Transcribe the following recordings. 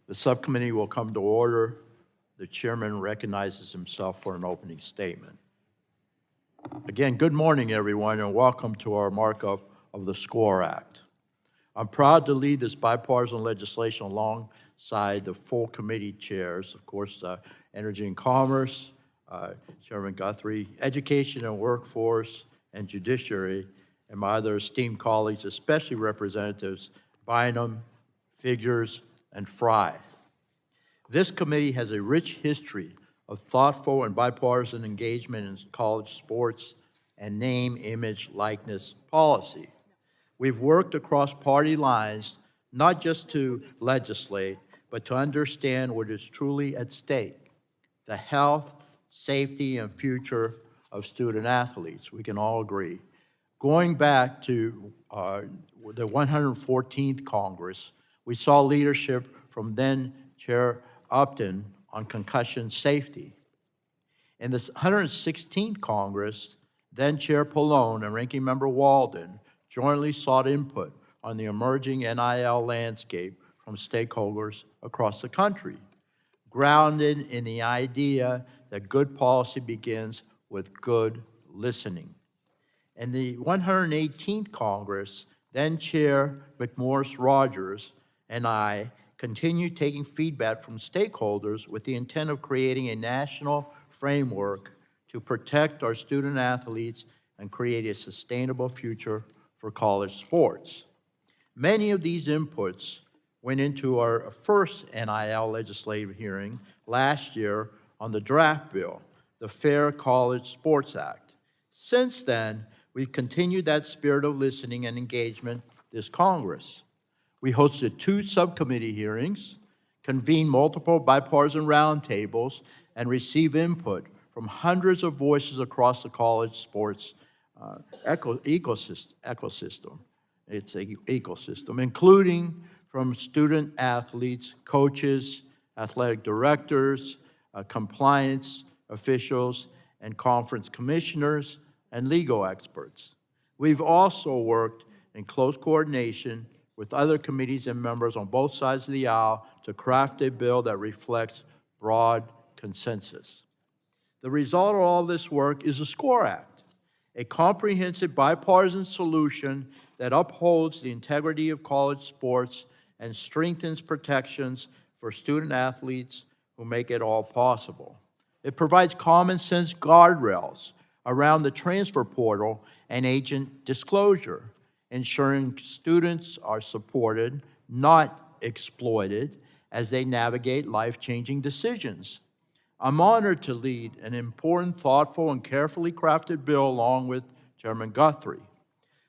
The subcommittee will come to order. The chairman recognizes himself for an opening statement. Again, good morning, everyone, and welcome to our markup of the SCORE Act. I'm proud to lead this bipartisan legislation alongside the full committee chairs, of course, Energy and Commerce, Chairman Guthrie, Education and Workforce, and Judiciary, and my other esteemed colleagues, especially Representatives Bynum, Figures, and Fry. This committee has a rich history of thoughtful and bipartisan engagement in college sports and name, image, likeness policy. We've worked across party lines, not just to legislate, but to understand what is truly at stake: the health, safety, and future of student athletes. We can all agree. Going back to the 114th Congress, we saw leadership from then Chair Upton on concussion safety. In the 116th Congress, then Chair Pallone and Ranking Member Walden jointly sought input on the emerging NIL landscape from stakeholders across the country, grounded in the idea that good policy begins with good listening. In the 118th Congress, then Chair McMorris Rogers and I continued taking feedback from stakeholders with the intent of creating a national framework to protect our student athletes and create a sustainable future for college sports. Many of these inputs went into our first NIL legislative hearing last year on the draft bill, the Fair College Sports Act. Since then, we've continued that spirit of listening and engagement this Congress. We hosted 2 subcommittee hearings, convened multiple bipartisan roundtables, and received input from hundreds of voices across the college sports ecosystem. It's an ecosystem, including from student athletes, coaches, athletic directors, compliance officials, and conference commissioners, and legal experts. We've also worked in close coordination with other committees and members on both sides of the aisle to craft a bill that reflects broad consensus. The result of all this work is the SCORE Act, a comprehensive bipartisan solution that upholds the integrity of college sports and strengthens protections for student athletes who make it all possible. It provides common sense guardrails around the transfer portal and agent disclosure, ensuring students are supported, not exploited, as they navigate life-changing decisions. I'm honored to lead an important, thoughtful, and carefully crafted bill along with Chairman Guthrie.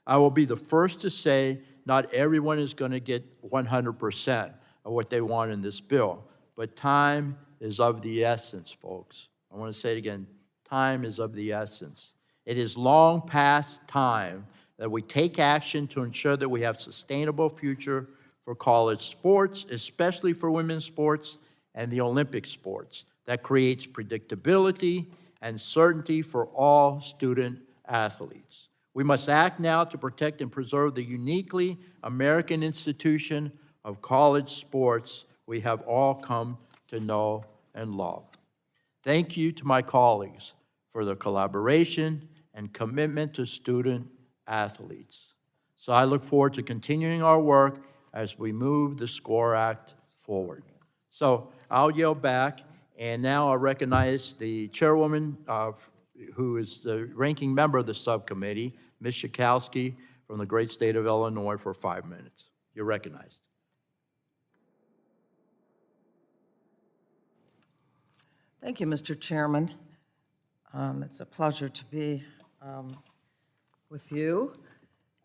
I will be the first to say not everyone is going to get 100% of what they want in this bill, but time is of the essence, folks. I want to say it again, time is of the essence. It is long past time that we take action to ensure that we have a sustainable future for college sports, especially for women's sports and the Olympic sports, that creates predictability and certainty for all student athletes. We must act now to protect and preserve the uniquely American institution of college sports we have all come to know and love. Thank you to my colleagues for their collaboration and commitment to student athletes. So I look forward to continuing our work as we move the SCORE Act forward. So I'll yield back, and now I'll recognize the chairwoman, who is the ranking member of the subcommittee, Ms. Schakowsky from the great state of Illinois, for 5 minutes. You're recognized. Thank you, Mr. Chairman. It's a pleasure to be with you,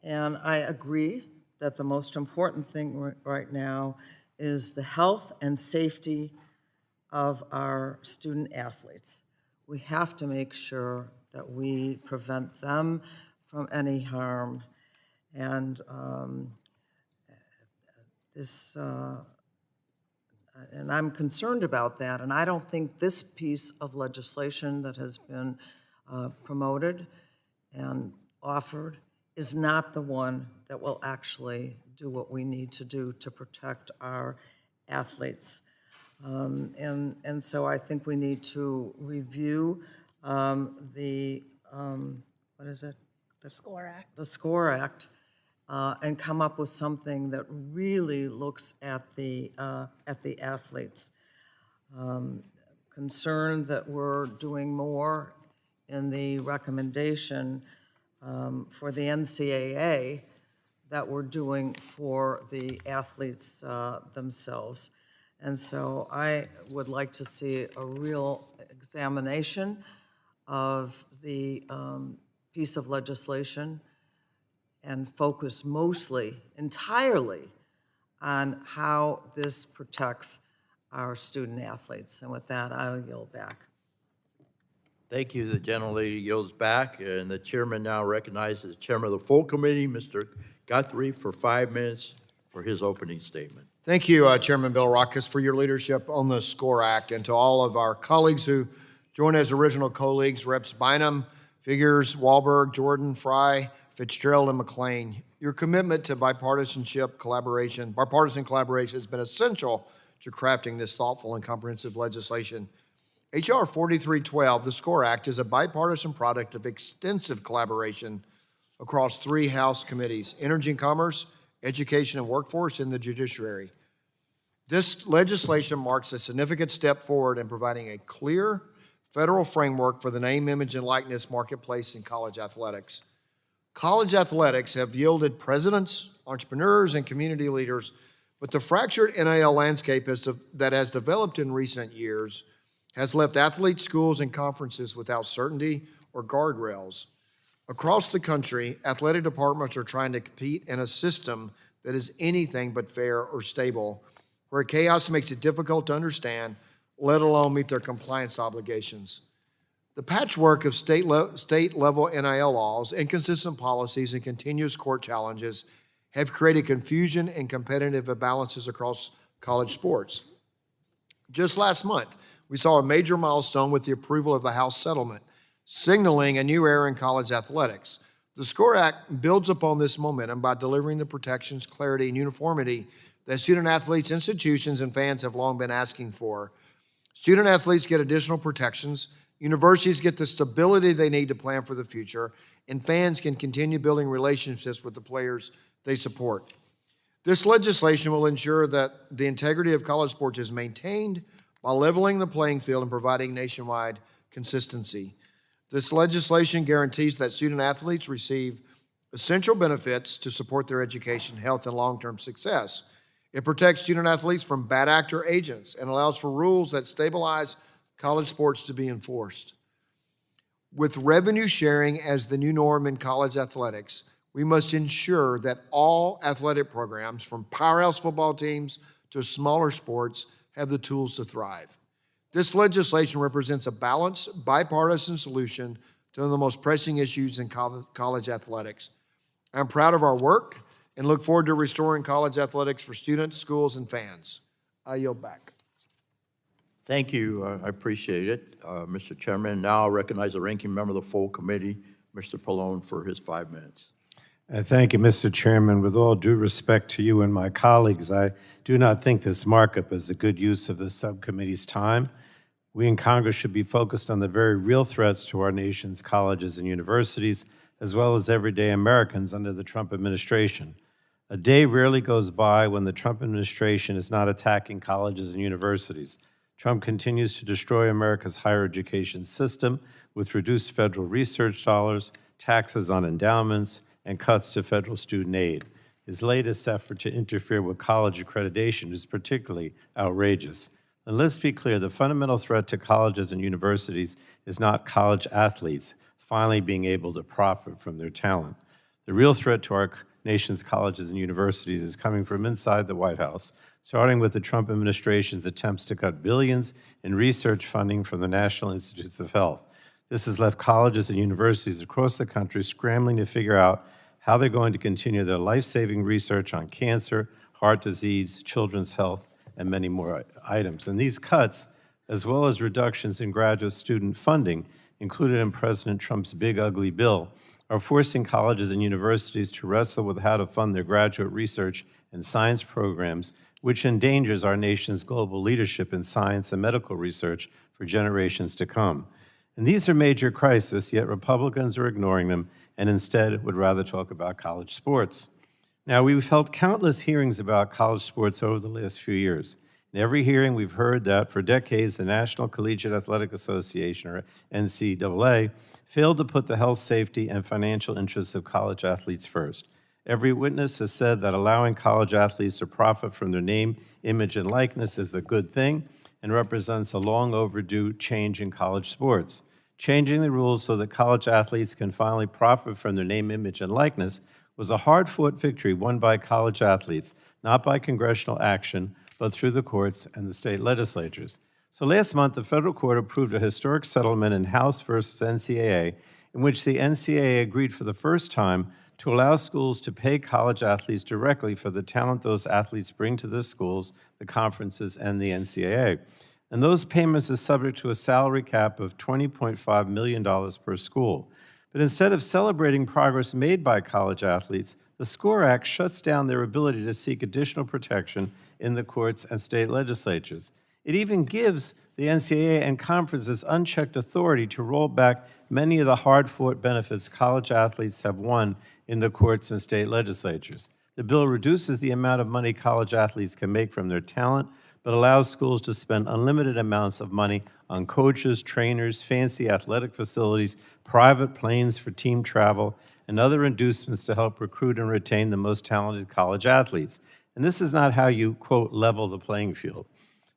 and I agree that the most important thing right now is the health and safety of our student athletes. We have to make sure that we prevent them from any harm, and and I'm concerned about that, and I don't think this piece of legislation that has been promoted and offered is not the one that will actually do what we need to do to protect our athletes. And so I think we need to review what is it? The SCORE Act. The SCORE Act, and come up with something that really looks at the athletes. Concerned that we're doing more in the recommendation for the NCAA that we're doing for the athletes themselves. And so I would like to see a real examination of the piece of legislation and focus mostly, entirely, on how this protects our student athletes. And with that, I'll yield back. Thank you. The gentlelady yields back, and the chairman now recognizes the chairman of the full committee, Mr. Guthrie, for 5 minutes for his opening statement. Thank you, Chairman Bill Rockus, for your leadership on the SCORE Act, and to all of our colleagues who joined as original co-leagues, Reps Bynum, Figures, Wahlberg, Jordan, Fry, Fitzgerald, and McLean. Your commitment to bipartisan collaboration has been essential to crafting this thoughtful and comprehensive legislation. H.R. 4312, the SCORE Act, is a bipartisan product of extensive collaboration across 3 House committees: Energy and Commerce, Education and Workforce, and the Judiciary. This legislation marks a significant step forward in providing a clear federal framework for the name, image, and likeness marketplace in college athletics. College athletics have yielded presidents, entrepreneurs, and community leaders, but the fractured NIL landscape that has developed in recent years has left athletes, schools, and conferences without certainty or guardrails. Across the country, athletic departments are trying to compete in a system that is anything but fair or stable, where chaos makes it difficult to understand, let alone meet their compliance obligations. The patchwork of state-level NIL laws, inconsistent policies, and continuous court challenges have created confusion and competitive imbalances across college sports. Just last month, we saw a major milestone with the approval of the House settlement, signaling a new era in college athletics. The SCORE Act builds upon this momentum by delivering the protections, clarity, and uniformity that student athletes, institutions, and fans have long been asking for. Student athletes get additional protections, universities get the stability they need to plan for the future, and fans can continue building relationships with the players they support. This legislation will ensure that the integrity of college sports is maintained while leveling the playing field and providing nationwide consistency. This legislation guarantees that student athletes receive essential benefits to support their education, health, and long-term success. It protects student athletes from bad actor agents and allows for rules that stabilize college sports to be enforced. With revenue sharing as the new norm in college athletics, we must ensure that all athletic programs, from powerhouse football teams to smaller sports, have the tools to thrive. This legislation represents a balanced, bipartisan solution to one of the most pressing issues in college athletics. I'm proud of our work and look forward to restoring college athletics for students, schools, and fans. I yield back. Thank you. I appreciate it, Mr. Chairman. Now I'll recognize the ranking member of the full committee, Mr. Pallone, for his 5 minutes. Thank you, Mr. Chairman. With all due respect to you and my colleagues, I do not think this markup is a good use of the subcommittee's time. We in Congress should be focused on the very real threats to our nation's colleges and universities, as well as everyday Americans under the Trump administration. A day rarely goes by when the Trump administration is not attacking colleges and universities. Trump continues to destroy America's higher education system with reduced federal research dollars, taxes on endowments, and cuts to federal student aid. His latest effort to interfere with college accreditation is particularly outrageous. And let's be clear, the fundamental threat to colleges and universities is not college athletes finally being able to profit from their talent. The real threat to our nation's colleges and universities is coming from inside the White House, starting with the Trump administration's attempts to cut billions in research funding from the National Institutes of Health. This has left colleges and universities across the country scrambling to figure out how they're going to continue their life-saving research on cancer, heart disease, children's health, and many more items. And these cuts, as well as reductions in graduate student funding, included in President Trump's big, ugly bill, are forcing colleges and universities to wrestle with how to fund their graduate research and science programs which endangers our nation's global leadership in science and medical research for generations to come. And these are major crises, yet Republicans are ignoring them and instead would rather talk about college sports. Now, we've held countless hearings about college sports over the last few years. In every hearing, we've heard that for decades, the National Collegiate Athletic Association, or NCAA, failed to put the health, safety, and financial interests of college athletes first. Every witness has said that allowing college athletes to profit from their name, image, and likeness is a good thing and represents a long overdue change in college sports. Changing the rules so that college athletes can finally profit from their name, image, and likeness was a hard-fought victory won by college athletes, not by congressional action, but through the courts and the state legislatures. So last month, the federal court approved a historic settlement in House versus NCAA, in which the NCAA agreed for the first time to allow schools to pay college athletes directly for the talent those athletes bring to the schools, the conferences, and the NCAA. And those payments are subject to a salary cap of $20.5 million per school. But instead of celebrating progress made by college athletes, the SCORE Act shuts down their ability to seek additional protection in the courts and state legislatures. It even gives the NCAA and conferences unchecked authority to roll back many of the hard-fought benefits college athletes have won in the courts and state legislatures. The bill reduces the amount of money college athletes can make from their talent, but allows schools to spend unlimited amounts of money on coaches, trainers, fancy athletic facilities, private planes for team travel, and other inducements to help recruit and retain the most talented college athletes. And this is not how you, quote, level the playing field.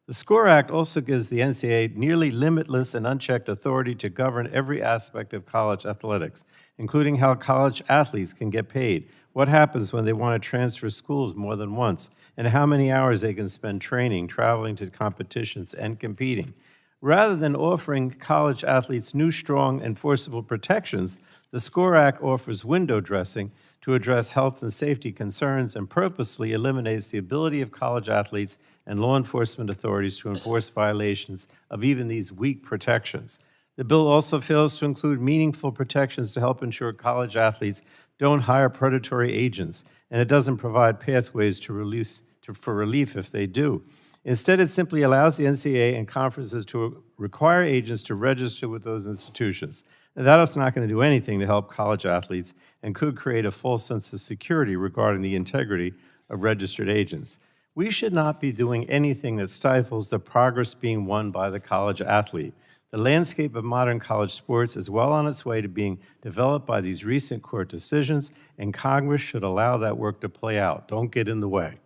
The SCORE Act also gives the NCAA nearly limitless and unchecked authority to govern every aspect of college athletics, including how college athletes can get paid, what happens when they want to transfer schools more than once, and how many hours they can spend training, traveling to competitions, and competing. Rather than offering college athletes new, strong, enforceable protections, the SCORE Act offers window dressing to address health and safety concerns and purposely eliminates the ability of college athletes and law enforcement authorities to enforce violations of even these weak protections. The bill also fails to include meaningful protections to help ensure college athletes don't hire predatory agents, and it doesn't provide pathways for relief if they do. Instead, it simply allows the NCAA and conferences to require agents to register with those institutions. And that is not going to do anything to help college athletes and could create a false sense of security regarding the integrity of registered agents. We should not be doing anything that stifles the progress being won by the college athlete. The landscape of modern college sports is well on its way to being developed by these recent court decisions, and Congress should allow that work to play out. Don't get in the way.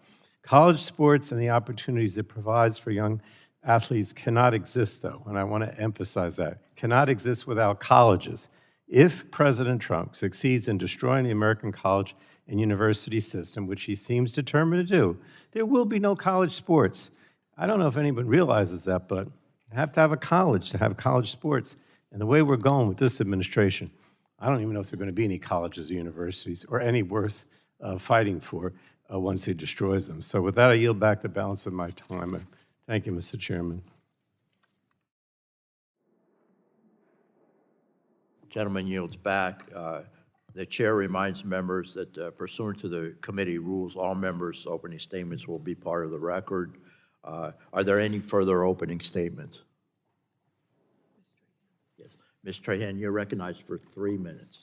College sports and the opportunities it provides for young athletes cannot exist, though, and I want to emphasize that, cannot exist without colleges. If President Trump succeeds in destroying the American college and university system, which he seems determined to do, there will be no college sports. I don't know if anyone realizes that, but you have to have a college to have college sports. And the way we're going with this administration, I don't even know if there are going to be any colleges or universities or any worth fighting for once he destroys them. So with that, I yield back the balance of my time. And thank you, Mr. Chairman. Gentleman yields back. The chair reminds members that pursuant to the committee rules, all members' opening statements will be part of the record. Are there any further opening statements? Yes. Ms. Trahan, you're recognized for 3 minutes.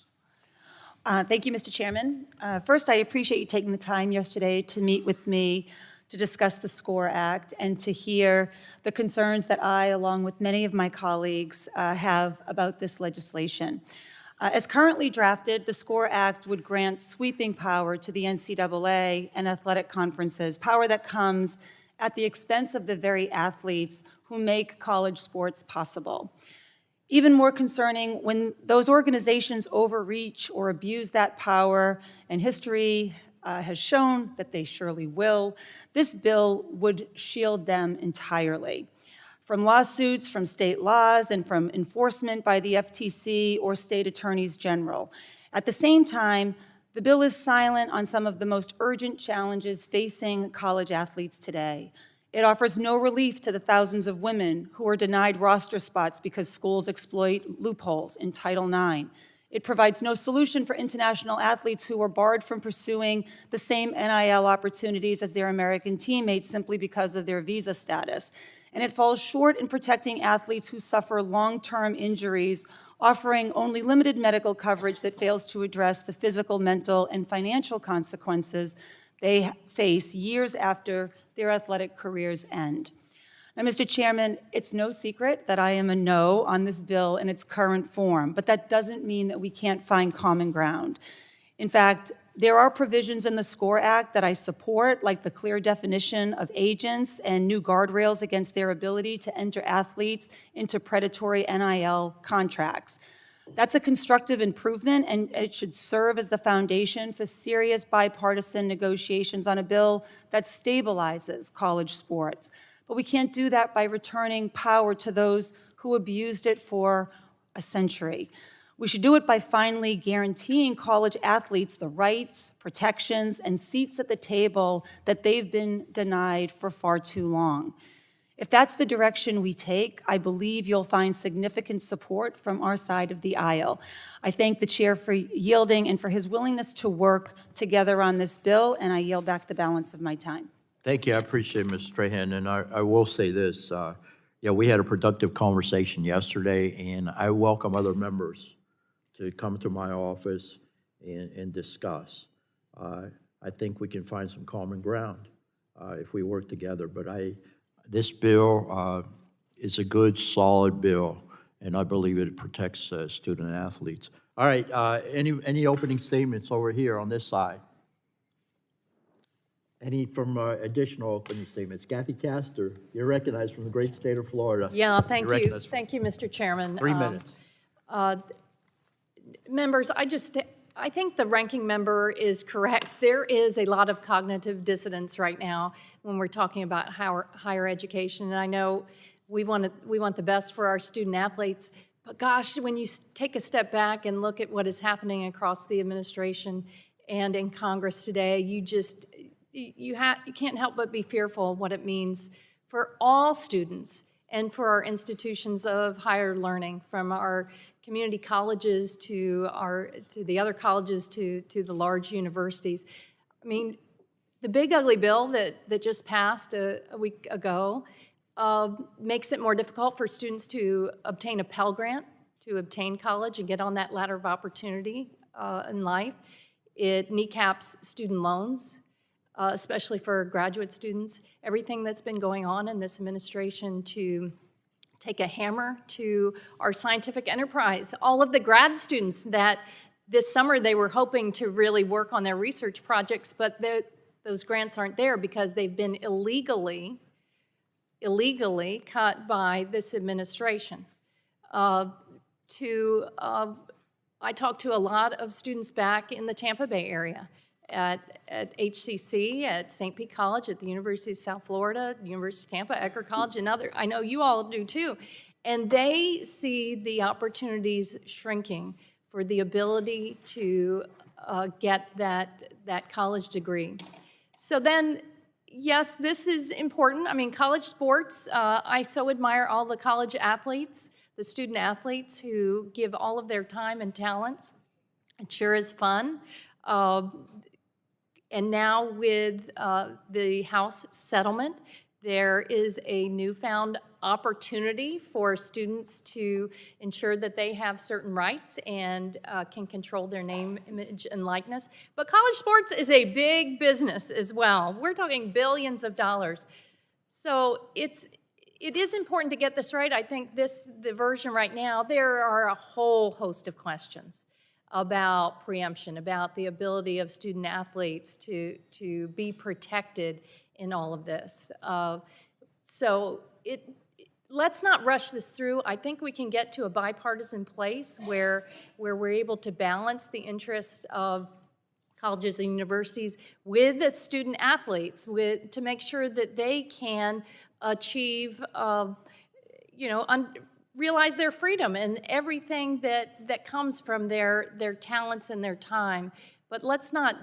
Thank you, Mr. Chairman. First, I appreciate you taking the time yesterday to meet with me to discuss the SCORE Act and to hear the concerns that I, along with many of my colleagues, have about this legislation. As currently drafted, the SCORE Act would grant sweeping power to the NCAA and athletic conferences, power that comes at the expense of the very athletes who make college sports possible. Even more concerning, when those organizations overreach or abuse that power, and history has shown that they surely will, this bill would shield them entirely from lawsuits, from state laws, and from enforcement by the FTC or state attorneys general. At the same time, the bill is silent on some of the most urgent challenges facing college athletes today. It offers no relief to the thousands of women who are denied roster spots because schools exploit loopholes in Title IX. It provides no solution for international athletes who are barred from pursuing the same NIL opportunities as their American teammates simply because of their visa status. And it falls short in protecting athletes who suffer long-term injuries, offering only limited medical coverage that fails to address the physical, mental, and financial consequences they face years after their athletic careers end. Now, Mr. Chairman, it's no secret that I am a no on this bill in its current form, but that doesn't mean that we can't find common ground. In fact, there are provisions in the SCORE Act that I support, like the clear definition of agents and new guardrails against their ability to enter athletes into predatory NIL contracts. That's a constructive improvement, and it should serve as the foundation for serious bipartisan negotiations on a bill that stabilizes college sports. But we can't do that by returning power to those who abused it for a century. We should do it by finally guaranteeing college athletes the rights, protections, and seats at the table that they've been denied for far too long. If that's the direction we take, I believe you'll find significant support from our side of the aisle. I thank the chair for yielding and for his willingness to work together on this bill, and I yield back the balance of my time. Thank you. I appreciate it, Ms. Strahan. And I will say this, yeah, we had a productive conversation yesterday, and I welcome other members to come to my office and discuss. I think we can find some common ground if we work together. But this bill is a good, solid bill, and I believe it protects student athletes. All right, any opening statements over here on this side? Any from additional opening statements? Kathy Castor, you're recognized from the great state of Florida. Yeah, thank You're you. recognized. Thank you, Mr. Chairman. 3 minutes. Members, I think the ranking member is correct. There is a lot of cognitive dissonance right now when we're talking about higher education. And I know we want the best for our student athletes, but gosh, when you take a step back and look at what is happening across the administration and in Congress today, you can't help but be fearful of what it means for all students and for our institutions of higher learning, from our community colleges to the other colleges to the large universities. I mean, the big ugly bill that just passed a week ago makes it more difficult for students to obtain a Pell Grant, to obtain college and get on that ladder of opportunity in life. It kneecaps student loans, especially for graduate students. Everything that's been going on in this administration to take a hammer to our scientific enterprise. All of the grad students that this summer they were hoping to really work on their research projects, but those grants aren't there because they've been illegally cut by this administration. I talked to a lot of students back in the Tampa Bay area, at HCC, at St. Pete College, at the University of South Florida, University of Tampa, Ecker College, and other. I know you all do too. And they see the opportunities shrinking for the ability to get that college degree. So then, yes, this is important. I mean, college sports, I so admire all the college athletes, the student athletes who give all of their time and talents. It sure is fun. And now with the House settlement, there is a newfound opportunity for students to ensure that they have certain rights and can control their name, image, and likeness. But college sports is a big business as well. We're talking billions of dollars. So it is important to get this right. I think the version right now, there are a whole host of questions about preemption, about the ability of student athletes to be protected in all of this. So let's not rush this through. I think we can get to a bipartisan place where we're able to balance the interests of colleges and universities with the student athletes, to make sure that they can achieve, realize their freedom and everything that comes from their talents and their time. But let's not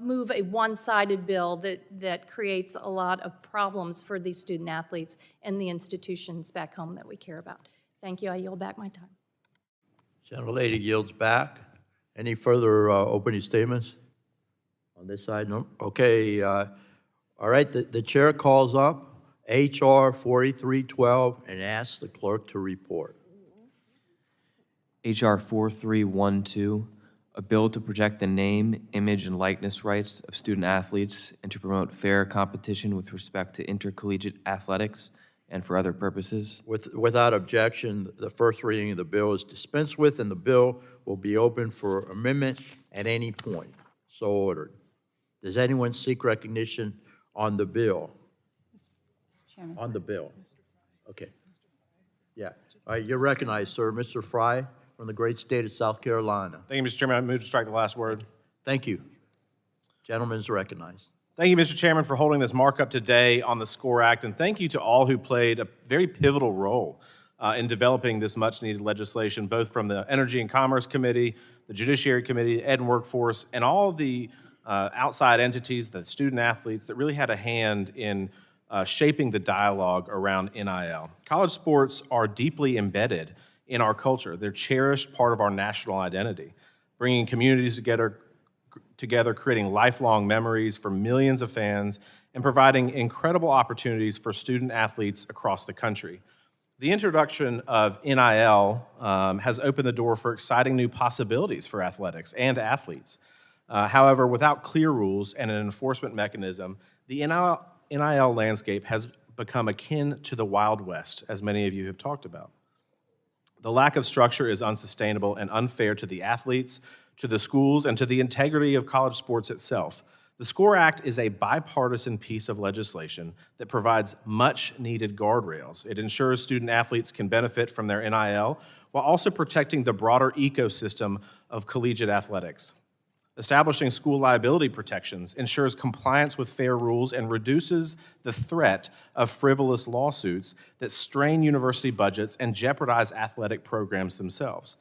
move a one-sided bill that creates a lot of problems for these student athletes and the institutions back home that we care about. Thank you. I yield back my time. Gentlelady yields back. Any further opening statements on this side? No? Okay, all right, the chair calls up HR 4312 and asks the clerk to report. H.R. 4312, a bill to protect the name, image, and likeness rights of student athletes and to promote fair competition with respect to intercollegiate athletics and for other purposes. Without objection, the first reading of the bill is dispensed with, and the bill will be open for amendment at any point. So ordered. Does anyone seek recognition on the bill? Mr. Chairman. On the bill? Okay. Yeah. All right, you're recognized, sir. Mr. Fry from the great state of South Carolina. Thank you, Mr. Chairman. I move to strike the last word. Thank you. Gentleman is recognized. Thank you, Mr. Chairman, for holding this markup today on the SCORE Act, and thank you to all who played a very pivotal role in developing this much-needed legislation, both from the Energy and Commerce Committee, the Judiciary Committee, Ed and Workforce, and all the outside entities, the student athletes that really had a hand in shaping the dialogue around NIL. College sports are deeply embedded in our culture. They're a cherished part of our national identity, bringing communities together, creating lifelong memories for millions of fans, and providing incredible opportunities for student athletes across the country. The introduction of NIL has opened the door for exciting new possibilities for athletics and athletes. However, without clear rules and an enforcement mechanism, the NIL landscape has become akin to the Wild West, as many of you have talked about. The lack of structure is unsustainable and unfair to the athletes, to the schools, and to the integrity of college sports itself. The SCORE Act is a bipartisan piece of legislation that provides much-needed guardrails. It ensures student athletes can benefit from their NIL while also protecting the broader ecosystem of collegiate athletics. Establishing school liability protections ensures compliance with fair rules and reduces the threat of frivolous lawsuits that strain university budgets and jeopardize athletic programs themselves.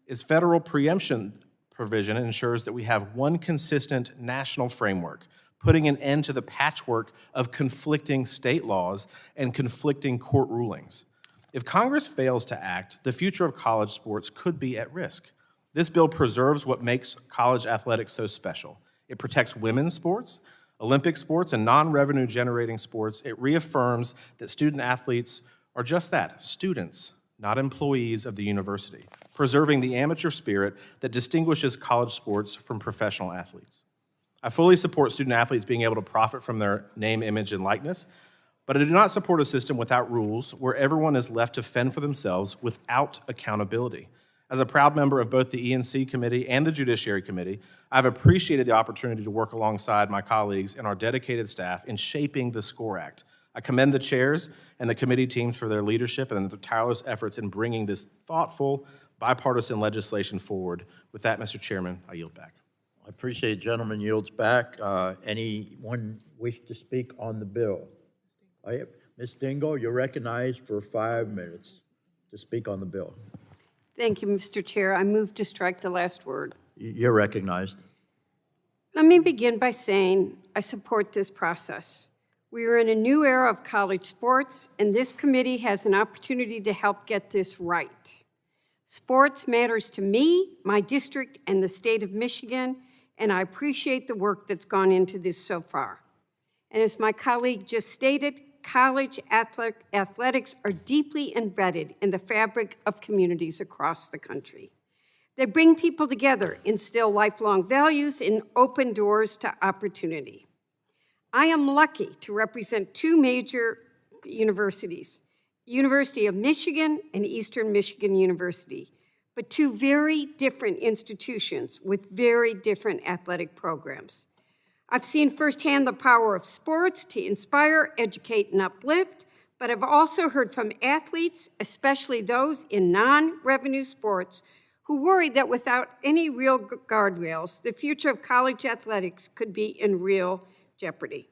Its federal preemption provision ensures that we have one consistent national framework, putting an end to the patchwork of conflicting state laws and conflicting court rulings. If Congress fails to act, the future of college sports could be at risk. This bill preserves what makes college athletics so special. It protects women's sports, Olympic sports, and non-revenue generating sports. It reaffirms that student athletes are just that, students, not employees of the university, preserving the amateur spirit that distinguishes college sports from professional athletes. I fully support student athletes being able to profit from their name, image, and likeness, but I do not support a system without rules where everyone is left to fend for themselves without accountability. As a proud member of both the E&C Committee and the Judiciary Committee, I've appreciated the opportunity to work alongside my colleagues and our dedicated staff in shaping the SCORE Act. I commend the chairs and the committee teams for their leadership and their tireless efforts in bringing this thoughtful, bipartisan legislation forward. With that, Mr. Chairman, I yield back. I appreciate gentleman yields back. Anyone wish to speak on the bill? Ms. Dingell, you're recognized for 5 minutes to speak on the bill. Thank you, Mr. Chair. I move to strike the last word. You're recognized. Let me begin by saying I support this process. We are in a new era of college sports, and this committee has an opportunity to help get this right. Sports matters to me, my district, and the state of Michigan, and I appreciate the work that's gone into this so far. And as my colleague just stated, college athletics are deeply embedded in the fabric of communities across the country. They bring people together, instill lifelong values, and open doors to opportunity. I am lucky to represent two major universities, University of Michigan and Eastern Michigan University, but two very different institutions with very different athletic programs. I've seen firsthand the power of sports to inspire, educate, and uplift, but I've also heard from athletes, especially those in non-revenue sports, who worry that without any real guardrails, the future of college athletics could be in real jeopardy.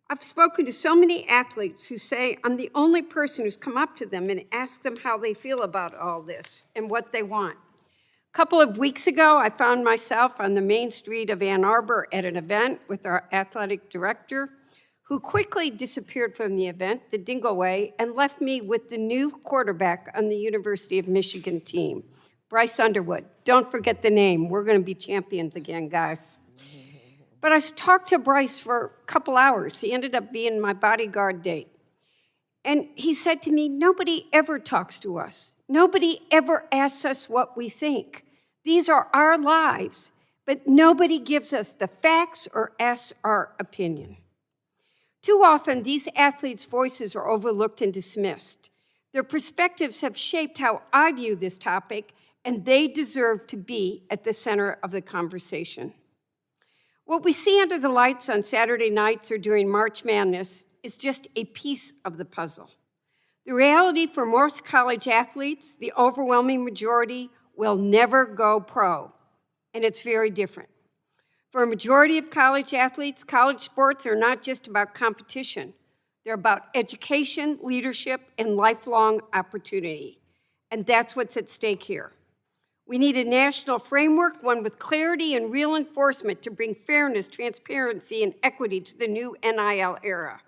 I've spoken to so many athletes who say I'm the only person who's come up to them and asked them how they feel about all this and what they want. A couple of weeks ago, I found myself on the main street of Ann Arbor at an event with our athletic director, who quickly disappeared from the event, the Dingell Way, and left me with the new quarterback on the University of Michigan team, Bryce Underwood. Don't forget the name. We're going to be champions again, guys. But I talked to Bryce for a couple hours. He ended up being my bodyguard date. And he said to me, nobody ever talks to us. Nobody ever asks us what we think. These are our lives, but nobody gives us the facts or asks our opinion. Too often, these athletes' voices are overlooked and dismissed. Their perspectives have shaped how I view this topic, and they deserve to be at the center of the conversation. What we see under the lights on Saturday nights or during March Madness is just a piece of the puzzle. The reality for most college athletes, the overwhelming majority, will never go pro, and it's very different. For a majority of college athletes, college sports are not just about competition. They're about education, leadership, and lifelong opportunity. And that's what's at stake here. We need a national framework, one with clarity and real enforcement to bring fairness, transparency, and equity to the new NIL era.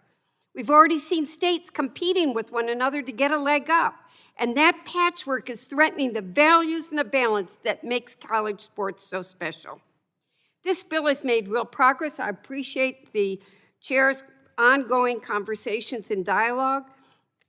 We've already seen states competing with one another to get a leg up, and that patchwork is threatening the values and the balance that makes college sports so special. This bill has made real progress. I appreciate the chair's ongoing conversations and dialogue.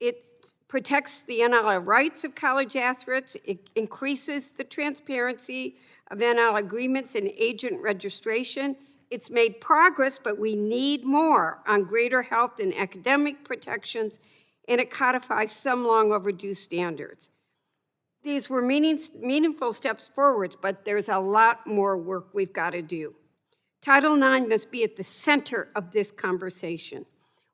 It protects the NIL rights of college athletes. It increases the transparency of NIL agreements and agent registration. It's made progress, but we need more on greater health and academic protections, and it codifies some long overdue standards. These were meaningful steps forward, but there's a lot more work we've got to do. Title IX must be at the center of this conversation.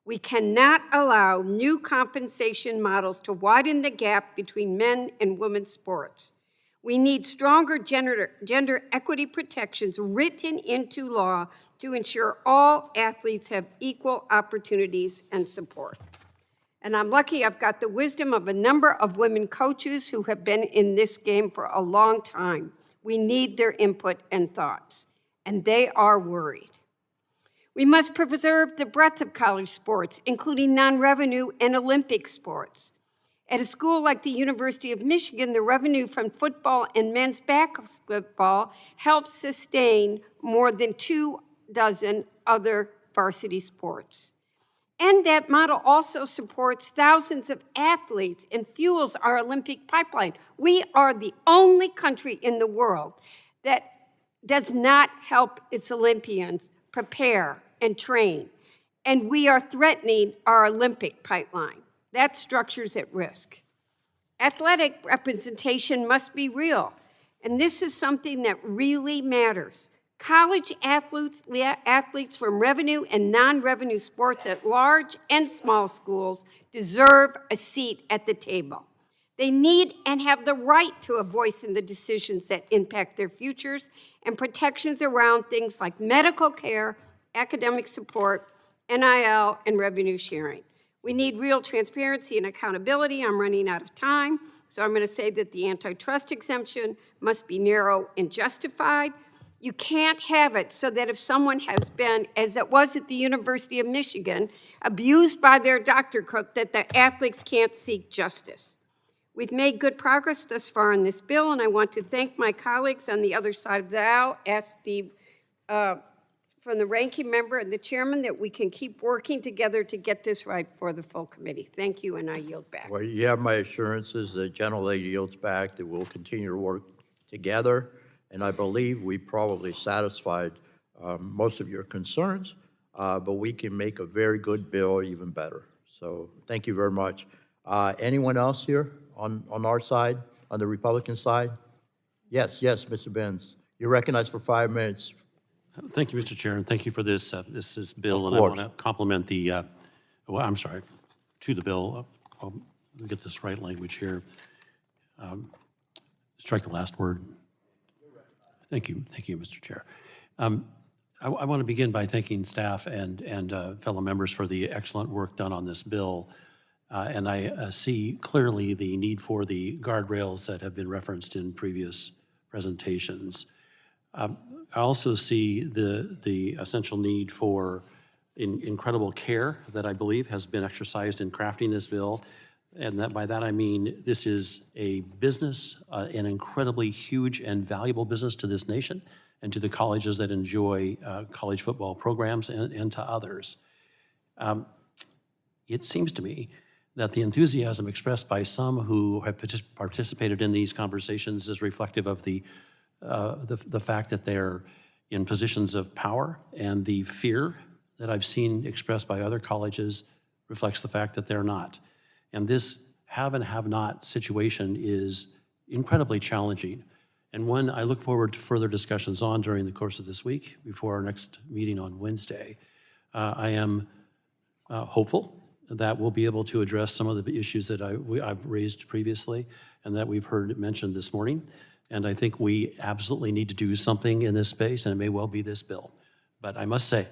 We cannot allow new compensation models to widen the gap between men and women's sports. We need stronger gender equity protections written into law to ensure all athletes have equal opportunities and support. And I'm lucky I've got the wisdom of a number of women coaches who have been in this game for a long time. We need their input and thoughts, and they are worried. We must preserve the breadth of college sports, including non-revenue and Olympic sports. At a school like the University of Michigan, the revenue from football and men's basketball helps sustain more than 24 other varsity sports. And that model also supports thousands of athletes and fuels our Olympic pipeline. We are the only country in the world that does not help its Olympians prepare and train. And we are threatening our Olympic pipeline. That structure's at risk. Athletic representation must be real, and this is something that really matters. College athletes from revenue and non-revenue sports at large and small schools deserve a seat at the table. They need and have the right to a voice in the decisions that impact their futures and protections around things like medical care, academic support, NIL, and revenue sharing. We need real transparency and accountability. I'm running out of time, so I'm going to say that the antitrust exemption must be narrow and justified. You can't have it so that if someone has been, as it was at the University of Michigan, abused by their doctor, that the athletes can't seek justice. We've made good progress thus far in this bill, and I want to thank my colleagues on the other side of the aisle, ask from the ranking member and the chairman that we can keep working together to get this right for the full committee. Thank you, and I yield back. Well, you have my assurances. The gentlelady yields back that we'll continue to work together, and I believe we probably satisfied most of your concerns, but we can make a very good bill even better. So thank you very much. Anyone else here on our side, on the Republican side? Yes, Mr. Benz. You're recognized for 5 minutes. Thank you, Mr. Chair, and thank you for this bill. Of and course. I want to compliment the, to the bill. I'll get this right language here. Strike the last word. Thank you, Mr. Chair. I want to begin by thanking staff and fellow members for the excellent work done on this bill. And I see clearly the need for the guardrails that have been referenced in previous presentations. I also see the essential need for incredible care that I believe has been exercised in crafting this bill. And that, by that I mean this is a business, an incredibly huge and valuable business to this nation and to the colleges that enjoy college football programs and to others. It seems to me that the enthusiasm expressed by some who have participated in these conversations is reflective of the fact that they're in positions of power, and the fear that I've seen expressed by other colleges reflects the fact that they're not. And this have and have not situation is incredibly challenging, and one I look forward to further discussions on during the course of this week before our next meeting on Wednesday. I am hopeful that we'll be able to address some of the issues that I've raised previously and that we've heard mentioned this morning. And I think we absolutely need to do something in this space, and it may well be this bill. But I must say,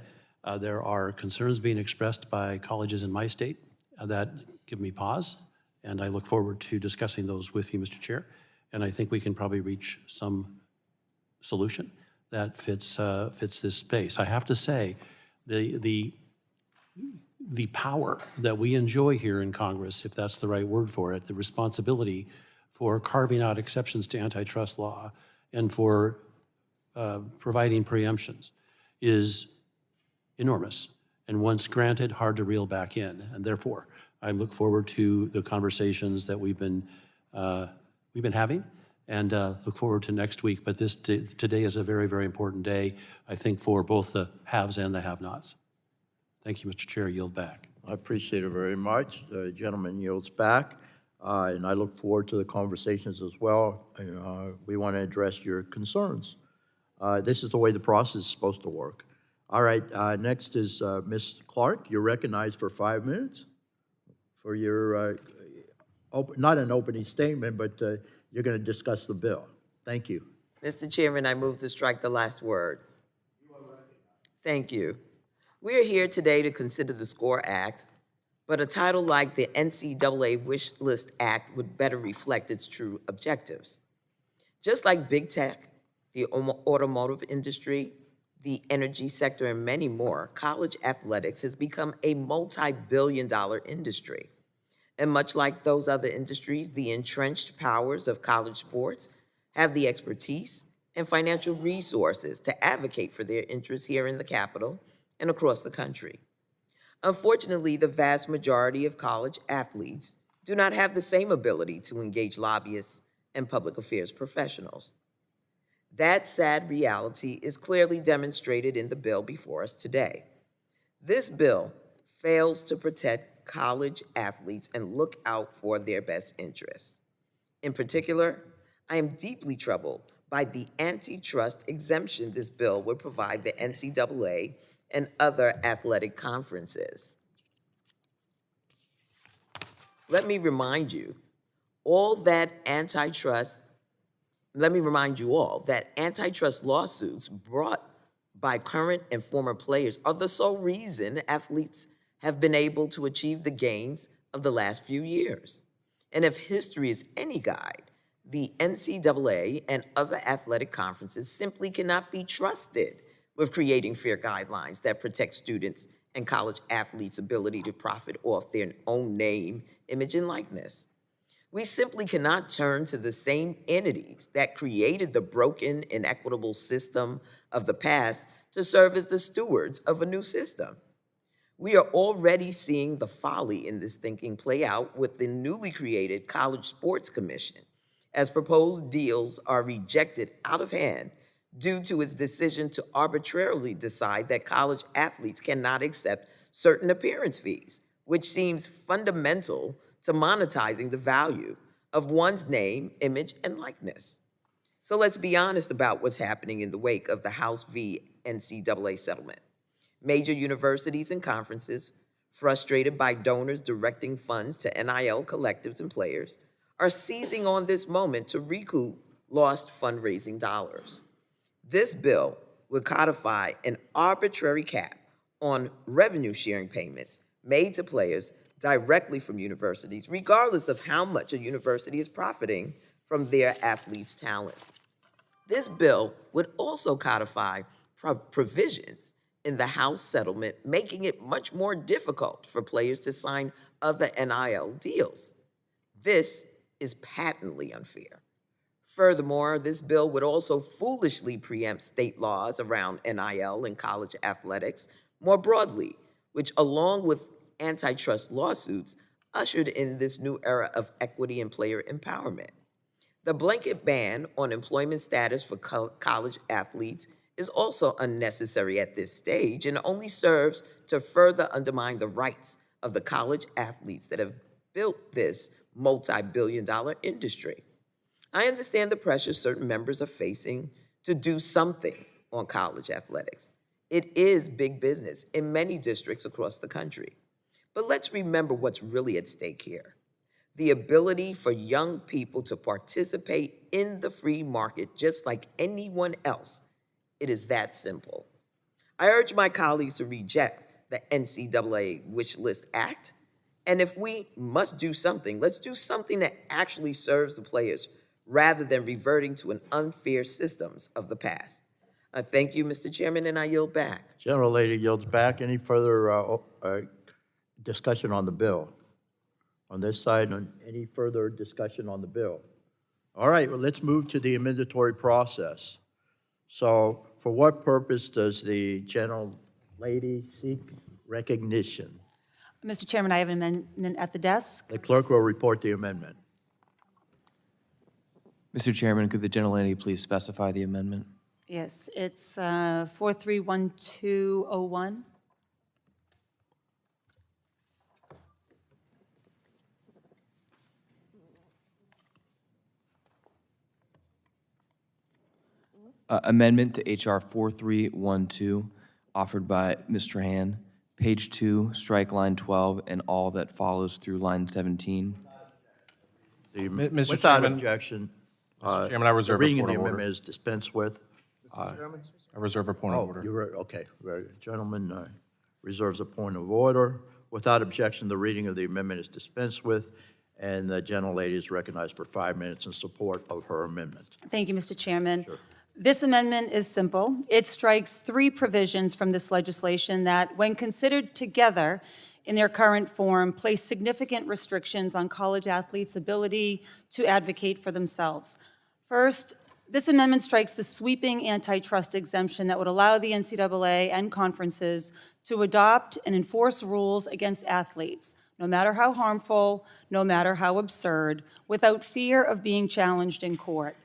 there are concerns being expressed by colleges in my state that give me pause, and I look forward to discussing those with you, Mr. Chair. And I think we can probably reach some solution that fits this space. I have to say, the power that we enjoy here in Congress, if that's the right word for it, the responsibility for carving out exceptions to antitrust law and for providing preemptions is enormous, and once granted, hard to reel back in. And therefore, I look forward to the conversations that we've been having, and look forward to next week. But today is a very, very important day, I think, for both the haves and the have-nots. Thank you, Mr. Chair. I yield back. I appreciate it very much. The gentleman yields back, and I look forward to the conversations as well. We want to address your concerns. This is the way the process is supposed to work. All right, next is Ms. Clark. You're recognized for 5 minutes for your, not an opening statement, but you're going to discuss the bill. Thank you. Mr. Chairman, I move to strike the last word. Thank you. We are here today to consider the SCORE Act, but a title like the NCAA Wish List Act would better reflect its true objectives. Just like big tech, the automotive industry, the energy sector, and many more, college athletics has become a multi-billion-dollar industry. And much like those other industries, the entrenched powers of college sports have the expertise and financial resources to advocate for their interests here in the Capitol and across the country. Unfortunately, the vast majority of college athletes do not have the same ability to engage lobbyists and public affairs professionals. That sad reality is clearly demonstrated in the bill before us today. This bill fails to protect college athletes and look out for their best interests. In particular, I am deeply troubled by the antitrust exemption this bill would provide the NCAA and other athletic conferences. Let me remind you all that antitrust lawsuits brought by current and former players are the sole reason athletes have been able to achieve the gains of the last few years. And if history is any guide, the NCAA and other athletic conferences simply cannot be trusted with creating fair guidelines that protect students and college athletes' ability to profit off their own name, image, and likeness. We simply cannot turn to the same entities that created the broken, inequitable system of the past to serve as the stewards of a new system. We are already seeing the folly in this thinking play out with the newly created College Sports Commission, as proposed deals are rejected out of hand due to its decision to arbitrarily decide that college athletes cannot accept certain appearance fees, which seems fundamental to monetizing the value of one's name, image, and likeness. So let's be honest about what's happening in the wake of the House v. NCAA settlement. Major universities and conferences, frustrated by donors directing funds to NIL collectives and players, are seizing on this moment to recoup lost fundraising dollars. This bill would codify an arbitrary cap on revenue sharing payments made to players directly from universities, regardless of how much a university is profiting from their athletes' talent. This bill would also codify provisions in the House settlement, making it much more difficult for players to sign other NIL deals. This is patently unfair. Furthermore, this bill would also foolishly preempt state laws around NIL and college athletics more broadly, which, along with antitrust lawsuits, ushered in this new era of equity and player empowerment. The blanket ban on employment status for college athletes is also unnecessary at this stage and only serves to further undermine the rights of the college athletes that have built this multi-billion-dollar industry. I understand the pressure certain members are facing to do something on college athletics. It is big business in many districts across the country. But let's remember what's really at stake here: the ability for young people to participate in the free market just like anyone else. It is that simple. I urge my colleagues to reject the NCAA Wish List Act. And if we must do something, let's do something that actually serves the players rather than reverting to an unfair systems of the past. Thank you, Mr. Chairman, and I yield back. General Lady yields back. Any further discussion on the bill? On this side, any further discussion on the bill? All right, well, let's move to the amendatory process. So for what purpose does the General Lady seek recognition? Mr. Chairman, I have an amendment at the desk. The clerk will report the amendment. Mr. Chairman, could the gentlelady please specify the amendment? Yes, it's 431201. Amendment to HR 4312, offered by Mr. Han. Page 2, strike line 12, and all that follows through line 17. Mr. Without Chairman, objection, Mr. Chairman, I the reserve a reading of point the of order. amendment is dispensed with. I reserve a point of Oh, order. you're, okay, very good. Gentleman reserves a point of order. Without objection, the reading of the amendment is dispensed with, and the gentlelady is recognized for 5 minutes in support of her amendment. Thank you, Mr. Chairman. This amendment is simple. It strikes 3 provisions from this legislation that, when considered together in their current form, place significant restrictions on college athletes' ability to advocate for themselves. First, this amendment strikes the sweeping antitrust exemption that would allow the NCAA and conferences to adopt and enforce rules against athletes, no matter how harmful, no matter how absurd, without fear of being challenged in court.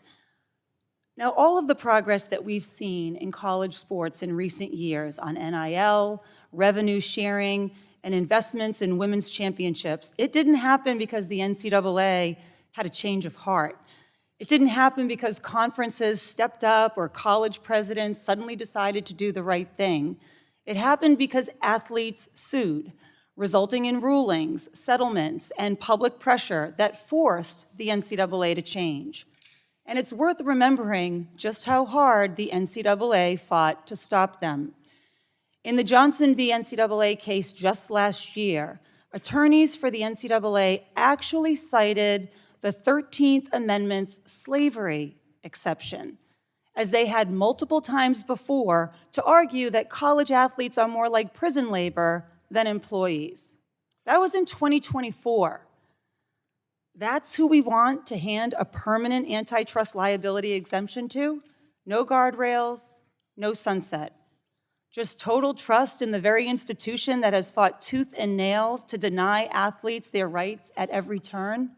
Now, all of the progress that we've seen in college sports in recent years on NIL, revenue sharing, and investments in women's championships, it didn't happen because the NCAA had a change of heart. It didn't happen because conferences stepped up or college presidents suddenly decided to do the right thing. It happened because athletes sued, resulting in rulings, settlements, and public pressure that forced the NCAA to change. And it's worth remembering just how hard the NCAA fought to stop them. In the Johnson v. NCAA case just last year, attorneys for the NCAA actually cited the 13th Amendment's slavery exception, as they had multiple times before to argue that college athletes are more like prison labor than employees. That was in 2024. That's who we want to hand a permanent antitrust liability exemption to? No guardrails, no sunset. Just total trust in the very institution that has fought tooth and nail to deny athletes their rights at every turn?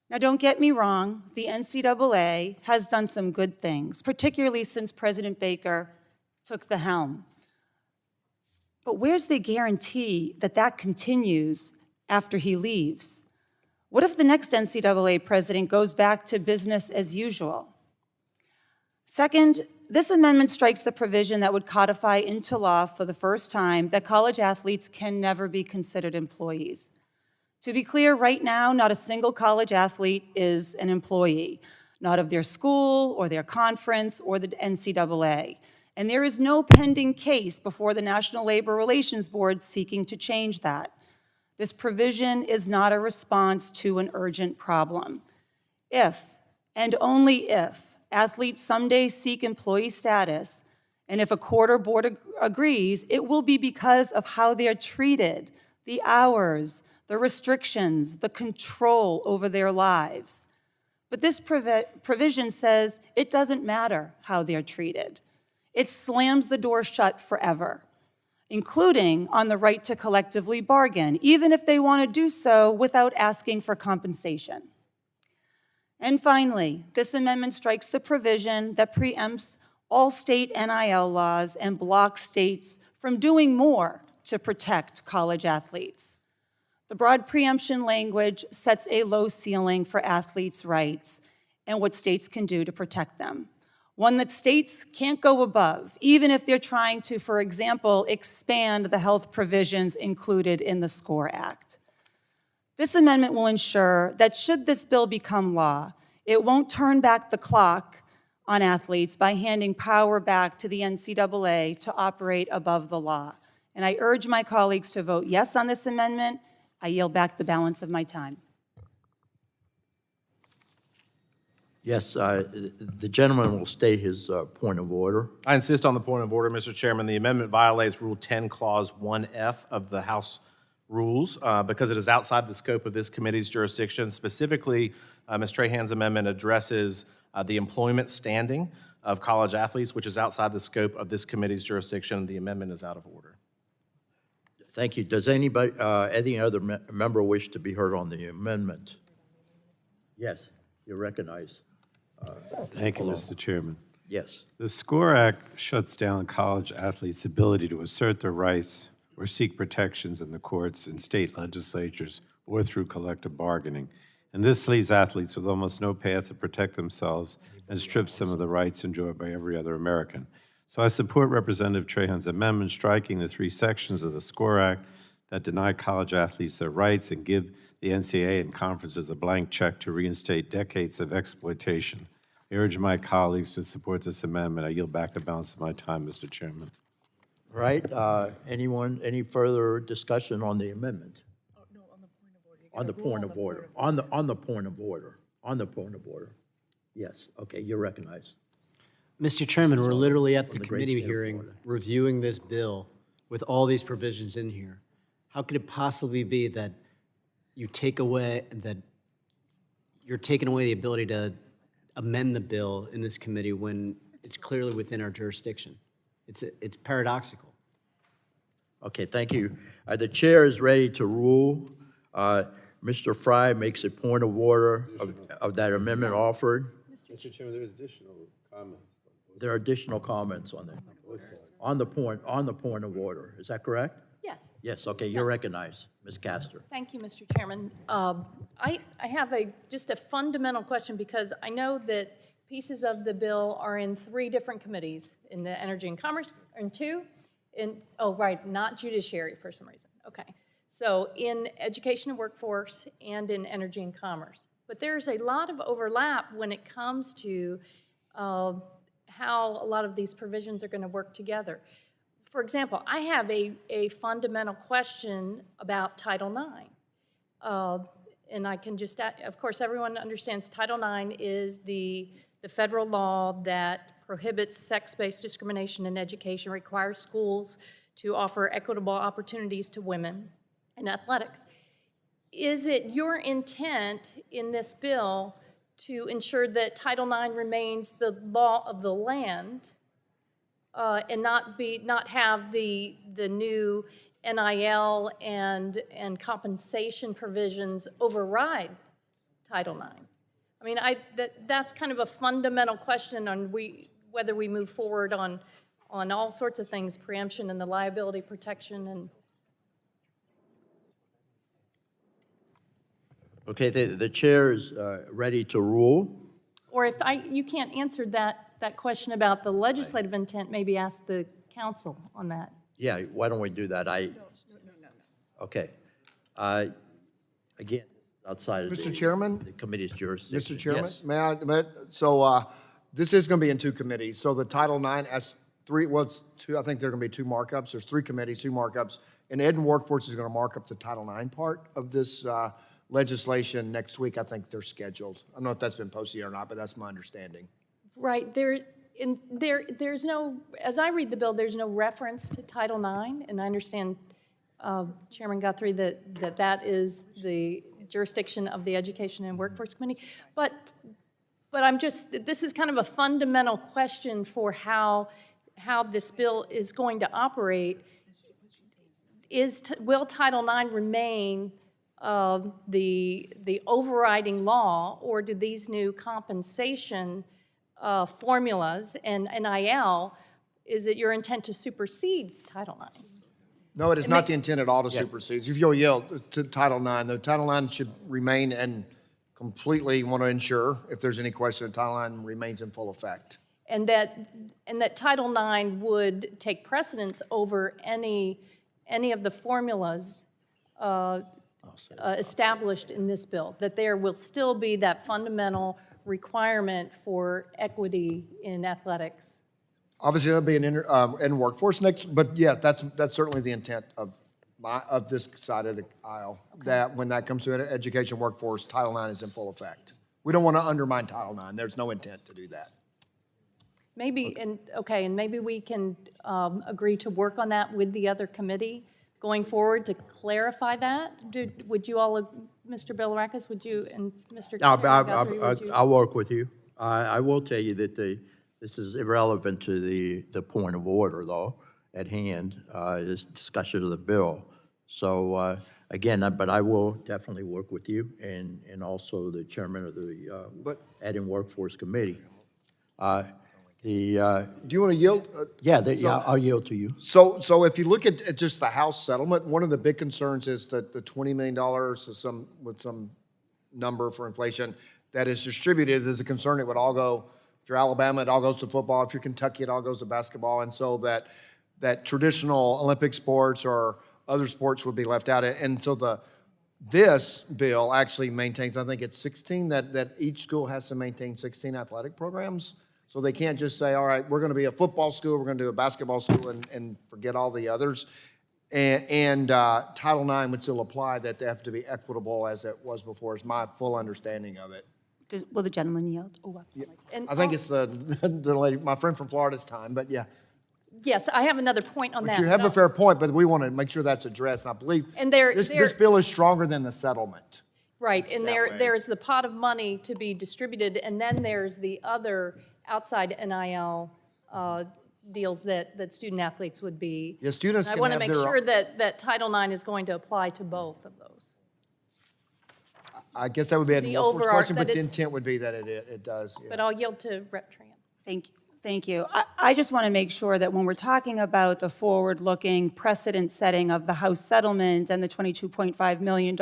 Now, don't get me wrong, the NCAA has done some good things, particularly since President Baker took the helm. But where's the guarantee that that continues after he leaves? What if the next NCAA president goes back to business as usual? Second, this amendment strikes the provision that would codify into law for the first time that college athletes can never be considered employees. To be clear, right now, not a single college athlete is an employee, not of their school or their conference or the NCAA. And there is no pending case before the National Labor Relations Board seeking to change that. This provision is not a response to an urgent problem. If, and only if, athletes someday seek employee status, and if a court or board agrees, it will be because of how they're treated, the hours, the restrictions, the control over their lives. But this provision says it doesn't matter how they're treated. It slams the door shut forever, including on the right to collectively bargain, even if they want to do so without asking for compensation. And finally, this amendment strikes the provision that preempts all state NIL laws and blocks states from doing more to protect college athletes. The broad preemption language sets a low ceiling for athletes' rights and what states can do to protect them, one that states can't go above, even if they're trying to, for example, expand the health provisions included in the SCORE Act. This amendment will ensure that should this bill become law, it won't turn back the clock on athletes by handing power back to the NCAA to operate above the law. And I urge my colleagues to vote yes on this amendment. I yield back the balance of my time. Yes, the gentleman will state his point of order. I insist on the point of order, Mr. Chairman. The amendment violates Rule 10, Clause 1F of the House Rules because it is outside the scope of this committee's jurisdiction. Specifically, Ms. Trahan's amendment addresses the employment standing of college athletes, which is outside the scope of this committee's jurisdiction. The amendment is out of order. Thank you. Does anybody, any other member wish to be heard on the amendment? Yes, you're recognized. Thank you, Mr. Chairman. Yes. The SCORE Act shuts down college athletes' ability to assert their rights or seek protections in the courts and state legislatures or through collective bargaining. And this leaves athletes with almost no path to protect themselves and strips them of the rights enjoyed by every other American. So I support Representative Trahan's amendment striking the 3 sections of the SCORE Act that deny college athletes their rights and give the NCAA and conferences a blank check to reinstate decades of exploitation. I urge my colleagues to support this amendment. I yield back the balance of my time, Mr. Chairman. All right, anyone, any further discussion on the amendment? No, on the point of order. On the point of order, on the point of order, on the point of order. Yes, okay, you're recognized. Mr. Chairman, we're literally at the From the great committee state of hearing, Florida. reviewing this bill with all these provisions in here. How could it possibly be that you're taking away the ability to amend the bill in this committee when it's clearly within our jurisdiction? It's paradoxical. Okay, thank you. The chair is ready to rule. Mr. Fry makes a point of order of that amendment offered. Mr. Chairman, there's additional comments. There are additional comments on that. On the point of order. Is that correct? Yes. Yes, okay, you're recognized, Ms. Castor. Thank you, Mr. Chairman. I have just a fundamental question because I know that pieces of the bill are in 3 different committees, in the Energy and Commerce, in 2, not Judiciary for some reason. Okay, so in Education and Workforce and in Energy and Commerce. But there's a lot of overlap when it comes to how a lot of these provisions are going to work together. For example, I have a fundamental question about Title IX. And I can just, of course, everyone understands Title IX is the federal law that prohibits sex-based discrimination in education, requires schools to offer equitable opportunities to women in athletics. Is it your intent in this bill to ensure that Title IX remains the law of the land and not have the new NIL and compensation provisions override Title IX? I mean, that's kind of a fundamental question on whether we move forward on all sorts of things, preemption and the liability protection and. Okay, the chair is ready to rule. Or if you can't answer that question about the legislative intent, maybe ask the council on that. Yeah, why don't we do that? No. Okay. Again, outside of Mr. Chairman? the committee's jurisdiction. Mr. Chairman, Yes. may I, so this is going to be in 2 committees. So the Title IX, as 3, well, it's 2, I think there are going to be 2 markups. There's 3 committees, 2 markups. And Ed and Workforce is going to mark up the Title IX part of this legislation next week. I think they're scheduled. I don't know if that's been posted yet or not, but that's my understanding. Right, there's no, as I read the bill, there's no reference to Title IX, and I understand Chairman Guthrie, that is the jurisdiction of the Education and Workforce Committee. But this is kind of a fundamental question for how this bill is going to operate. Will Title IX remain the overriding law, or do these new compensation formulas and NIL, is it your intent to supersede Title IX? No, it is not the intent at all to supersede. If you'll yield to Title IX, the Title IX should remain and completely want to ensure, if there's any question, that Title IX remains in full effect. And that Title IX would take precedence over any of the formulas established in this bill, that there will still be that fundamental requirement for equity in athletics. Obviously, there'll be an in workforce next, but yeah, that's certainly the intent of this side of the aisle, that when that comes to education workforce, Title IX is in full effect. We don't want to undermine Title IX. There's no intent to do that. Maybe, and maybe we can agree to work on that with the other committee going forward to clarify that. Would you all, Mr. Bilirakis, would you, and Mr. Guthrie, would you? I'll work with you. I will tell you that this is irrelevant to the point of order, though, at hand, this discussion of the bill. So, again, but I will definitely work with you and also the chairman of the Ed and Workforce Committee. Do you want to yield? I'll yield to you. So if you look at just the House settlement, one of the big concerns is that the $20 million with some number for inflation that is distributed is a concern. It would all go, if you're Alabama, it all goes to football. If you're Kentucky, it all goes to basketball. And so that traditional Olympic sports or other sports would be left out. And so this bill actually maintains, I think it's 16, that each school has to maintain 16 athletic programs. So they can't just say, all right, we're going to be a football school, we're going to do a basketball school, and forget all the others. And Title IX would still apply, that they have to be equitable as it was before, is my full understanding of it. Will the gentleman yield? Oh, I think it's the lady, my friend from Florida's time, but yeah. Yes, I have another point on that. But you have a fair point, but we want to make sure that's addressed. I believe this bill is stronger than the settlement. Right, and there's the pot of money to be distributed, and then there's the other outside NIL deals that student athletes would be. Yeah, students can I want to have make their sure that Title IX is going to apply to both of those. I guess that would be a The workforce question, but that the it's- intent would be that it does. Yeah. But I'll yield to Rep. Tran. Thank you. I just want to make sure that when we're talking about the forward-looking precedent setting of the House settlement and the $22.5 million,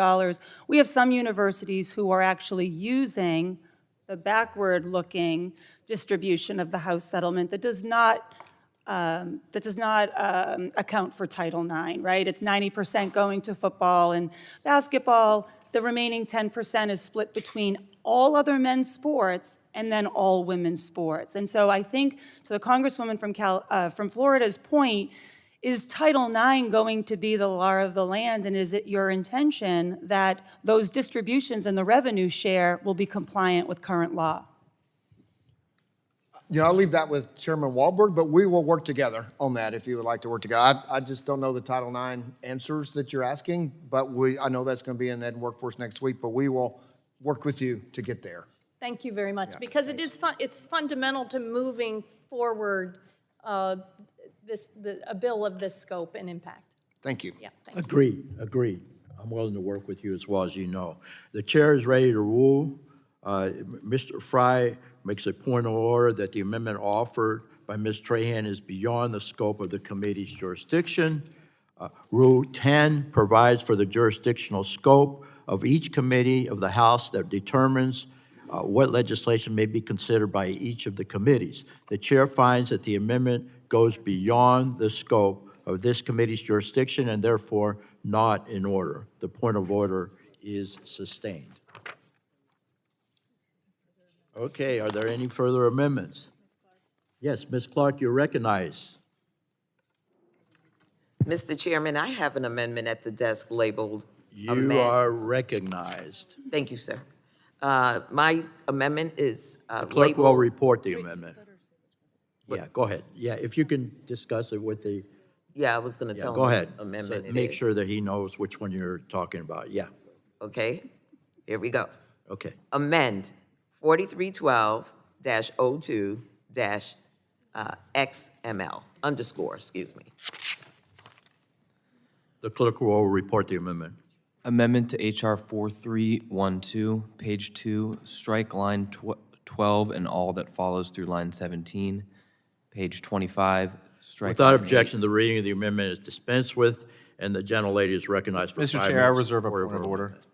we have some universities who are actually using the backward-looking distribution of the House settlement that does not account for Title IX, right? It's 90% going to football and basketball. The remaining 10% is split between all other men's sports and then all women's sports. And so I think, to the Congresswoman from Florida's point, is Title IX going to be the law of the land, and is it your intention that those distributions and the revenue share will be compliant with current law? I'll leave that with Chairman Walberg, but we will work together on that if you would like to work together. I just don't know the Title IX answers that you're asking, but I know that's going to be in Ed and Workforce next week, but we will work with you to get there. Thank you very much, because it's fundamental to moving forward a bill of this scope and impact. Thank you. Yeah, thank you. Agreed. I'm willing to work with you as well, as you know. The chair is ready to rule. Mr. Fry makes a point of order that the amendment offered by Ms. Trahan is beyond the scope of the committee's jurisdiction. Rule 10 provides for the jurisdictional scope of each committee of the House that determines what legislation may be considered by each of the committees. The chair finds that the amendment goes beyond the scope of this committee's jurisdiction and therefore not in order. The point of order is sustained. Okay, are there any further amendments? Yes, Ms. Clark, you're recognized. Mr. Chairman, I have an amendment at the desk labeled You are recognized. Thank you, sir. My amendment is The clerk will report the amendment. Yeah, go ahead. Yeah, if you can discuss it with the Yeah, I was going to Yeah, tell go him ahead. what amendment So it make is. sure that he knows which one you're talking about. Yeah, Okay, here we go. okay. Amend 4312-02-XML, underscore, excuse me. The clerk will report the amendment. Amendment to HR 4312, page 2, strike line 12 and all that follows through line 17. Page 25, strike Without line objection, the reading of the amendment is dispensed with, and the gentlelady is recognized for 5 Mr. minutes. Chair, I reserve a for point of her order. amendment.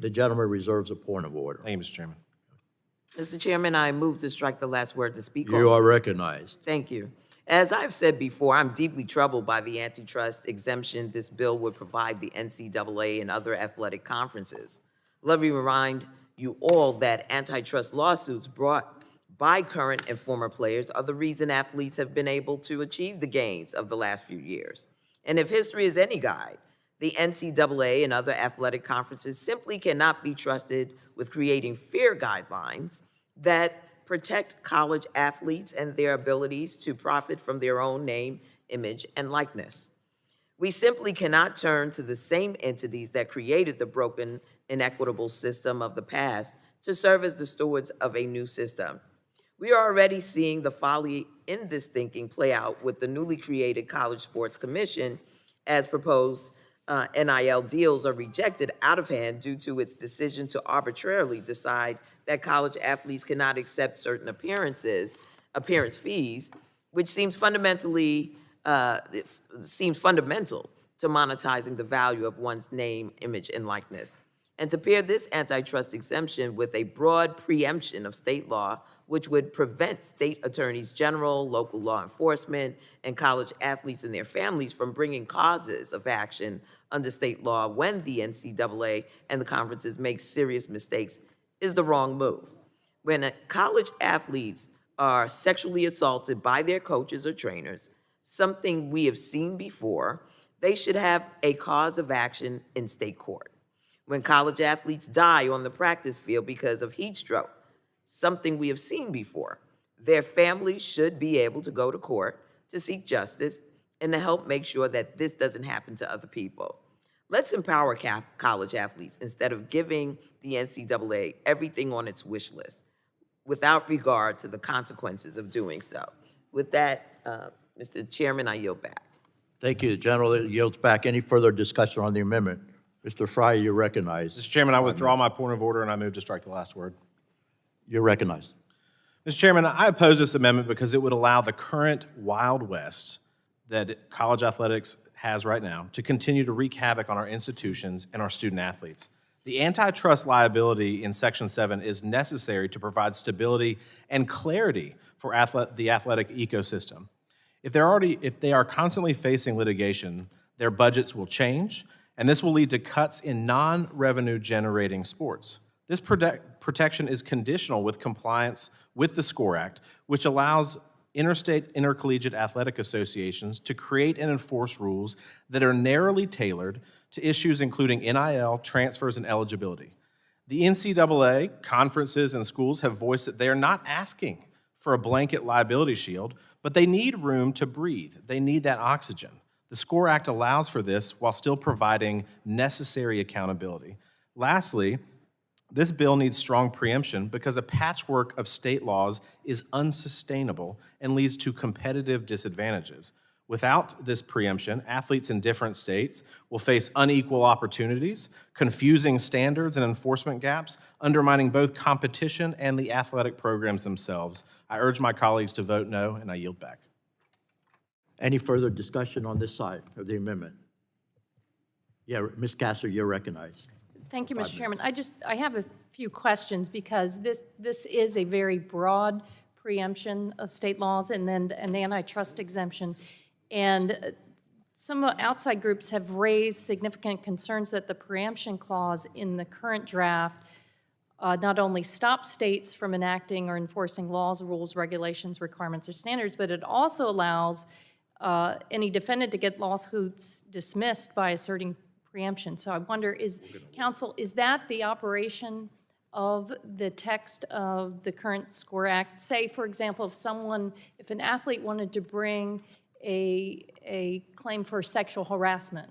The gentleman reserves a point of order. Thank you, Mr. Chairman. Mr. Chairman, I move to strike the last word to speak on. You are recognized. Thank you. As I've said before, I'm deeply troubled by the antitrust exemption this bill would provide the NCAA and other athletic conferences. Let me remind you all that antitrust lawsuits brought by current and former players are the reason athletes have been able to achieve the gains of the last few years. And if history is any guide, the NCAA and other athletic conferences simply cannot be trusted with creating fair guidelines that protect college athletes and their abilities to profit from their own name, image, and likeness. We simply cannot turn to the same entities that created the broken, inequitable system of the past to serve as the stewards of a new system. We are already seeing the folly in this thinking play out with the newly created College Sports Commission, as proposed NIL deals are rejected out of hand due to its decision to arbitrarily decide that college athletes cannot accept certain appearance fees, which seems fundamental to monetizing the value of one's name, image, and likeness. And to pair this antitrust exemption with a broad preemption of state law, which would prevent state attorneys general, local law enforcement, and college athletes and their families from bringing causes of action under state law when the NCAA and the conferences make serious mistakes, is the wrong move. When college athletes are sexually assaulted by their coaches or trainers, something we have seen before, they should have a cause of action in state court. When college athletes die on the practice field because of heat stroke, something we have seen before, their families should be able to go to court to seek justice and to help make sure that this doesn't happen to other people. Let's empower college athletes instead of giving the NCAA everything on its wish list without regard to the consequences of doing so. With that, Mr. Chairman, I yield back. Thank you. The gentleman yields back. Any further discussion on the amendment? Mr. Fry, you're recognized. Mr. Chairman, I withdraw my point of order and I move to strike the last word. You're recognized. Mr. Chairman, I oppose this amendment because it would allow the current Wild West that college athletics has right now to continue to wreak havoc on our institutions and our student athletes. The antitrust liability in Section 7 is necessary to provide stability and clarity for the athletic ecosystem. If they are constantly facing litigation, their budgets will change, and this will lead to cuts in non-revenue generating sports. This protection is conditional with compliance with the SCORE Act, which allows interstate intercollegiate athletic associations to create and enforce rules that are narrowly tailored to issues including NIL, transfers, and eligibility. The NCAA, conferences, and schools have voiced that they are not asking for a blanket liability shield, but they need room to breathe. They need that oxygen. The SCORE Act allows for this while still providing necessary accountability. Lastly, this bill needs strong preemption because a patchwork of state laws is unsustainable and leads to competitive disadvantages. Without this preemption, athletes in different states will face unequal opportunities, confusing standards and enforcement gaps, undermining both competition and the athletic programs themselves. I urge my colleagues to vote no, and I yield back. Any further discussion on this side of the amendment? Yeah, Ms. Casser, you're recognized. Thank you, Mr. Chairman. I have a few questions because this is a very broad preemption of state laws and then an antitrust exemption. And some outside groups have raised significant concerns that the preemption clause in the current draft not only stops states from enacting or enforcing laws, rules, regulations, requirements, or standards, but it also allows any defendant to get lawsuits dismissed by asserting preemption. So I wonder, Counsel, is that the operation of the text of the current SCORE Act? Say, for example, if an athlete wanted to bring a a claim for sexual harassment.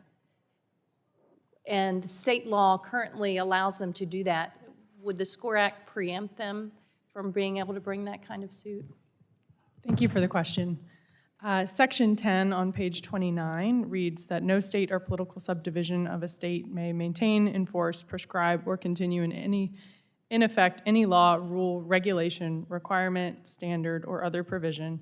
And state law currently allows them to do that. Would the SCORE Act preempt them from being able to bring that kind of suit? Thank you for the question. Section 10 on page 29 reads that no state or political subdivision of a state may maintain, enforce, prescribe, or continue in effect any law, rule, regulation, requirement, standard, or other provision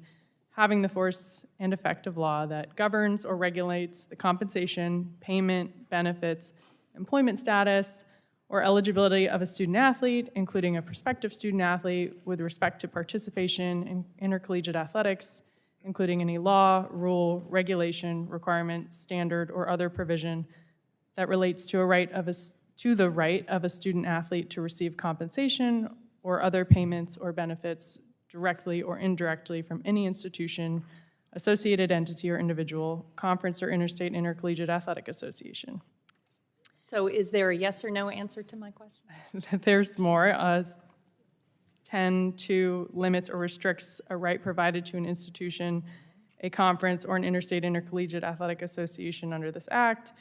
having the force and effect of law that governs or regulates the compensation, payment, benefits, employment status, or eligibility of a student athlete, including a prospective student athlete, with respect to participation in intercollegiate athletics, including any law, rule, regulation, requirement, standard, or other provision that relates to the right of a student athlete to receive compensation or other payments or benefits directly or indirectly from any institution, associated entity, or individual, conference, or interstate intercollegiate athletic association. So is there a yes or no answer to my question? There's more. 10.2 limits or restricts a right provided to an institution, a conference, or an interstate intercollegiate athletic association under this act,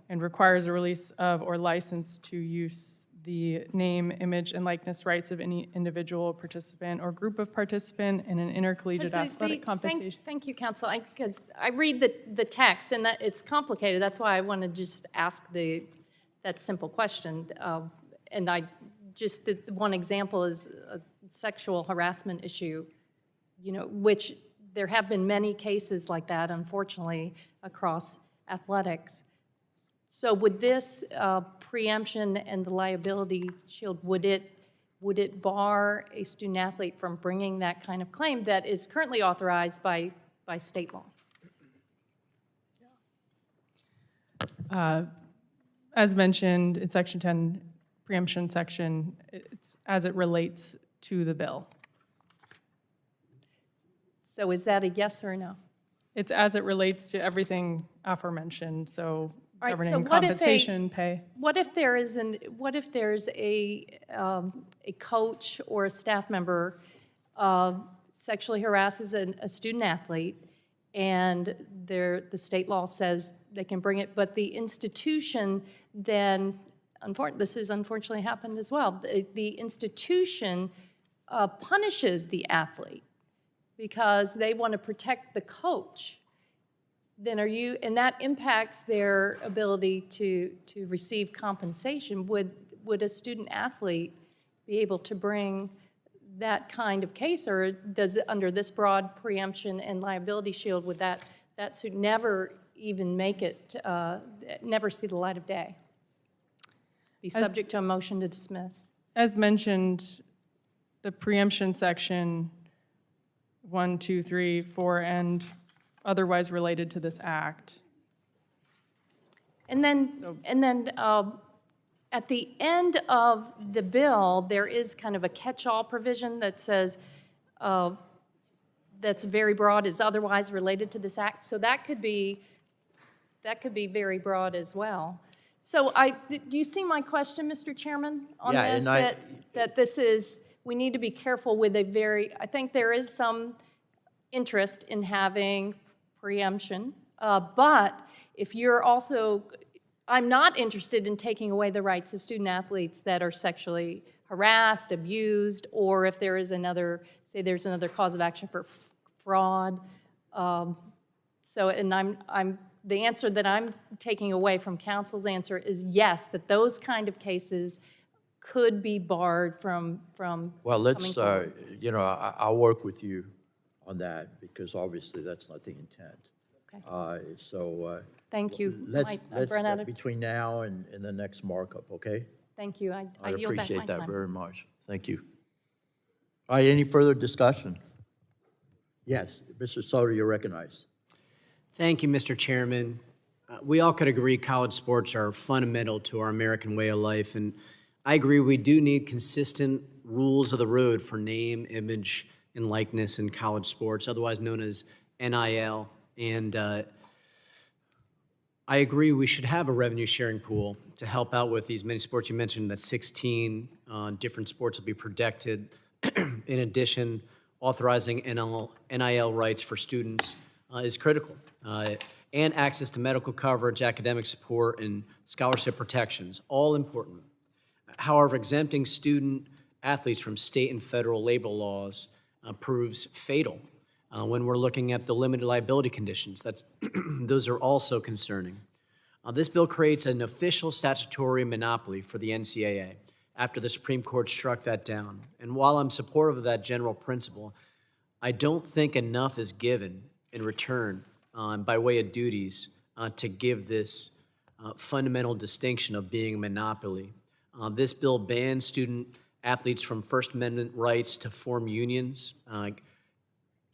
and requires a release of or license to use the name, image, and likeness rights of any individual participant or group of participant in an intercollegiate athletic competition. Thank you, counsel, because I read the text, and that it's complicated. That's why I want to just ask that simple question. And one example is a sexual harassment issue, which there have been many cases like that, unfortunately, across athletics. So would this preemption and the liability shield, would it bar a student athlete from bringing that kind of claim that is currently authorized by state law? As mentioned in Section 10 preemption section, it's as it relates to the bill. So is that a yes or a no? It's as it relates to everything aforementioned, so All right, governing so what if compensation, pay. What if there's a coach or a staff member sexually harasses a student athlete, and the state law says they can bring it, but the institution then, this has unfortunately happened as well, the institution punishes the athlete because they want to protect the coach, then and that impacts their ability to receive compensation, would a student athlete be able to bring that kind of case, or does it, under this broad preemption and liability shield, would that suit never even make it, never see the light of day? Be subject to a motion to dismiss? As mentioned, the preemption section 1, 2, 3, 4, and otherwise related to this act. And then at the end of the bill, there is kind of a catch-all provision that says that's very broad, is otherwise related to this act. So that could be very broad as well. So do you see my question, Mr. Chairman, on this? That this is, we need to be careful with I think there is some interest in having preemption, but if you're also, I'm not interested in taking away the rights of student athletes that are sexually harassed, abused, or if there is say there's another cause of action for fraud. The answer that I'm taking away from counsel's answer is yes, that those kind of cases could be barred from Well, let's, coming forward. I'll work with you on that, because obviously that's not the intent. Okay. Thank you. Let's, I've run out of, between now and the next markup, okay? thank you. I I yield back my appreciate that time. very much. Thank you. All right, any further discussion? Yes, Mr. Soto, you're recognized. Thank you, Mr. Chairman. We all could agree college sports are fundamental to our American way of life, and I agree we do need consistent rules of the road for name, image, and likeness in college sports, otherwise known as NIL. And I agree we should have a revenue sharing pool to help out with these many sports. You mentioned that 16 different sports will be protected. In addition, authorizing NIL rights for students is critical. And access to medical coverage, academic support, and scholarship protections, all important. However, exempting student athletes from state and federal labor laws proves fatal when we're looking at the limited liability conditions. Those are also concerning. This bill creates an official statutory monopoly for the NCAA after the Supreme Court struck that down. And while I'm supportive of that general principle, I don't think enough is given in return by way of duties to give this fundamental distinction of being a monopoly. This bill bans student athletes from First Amendment rights to form unions,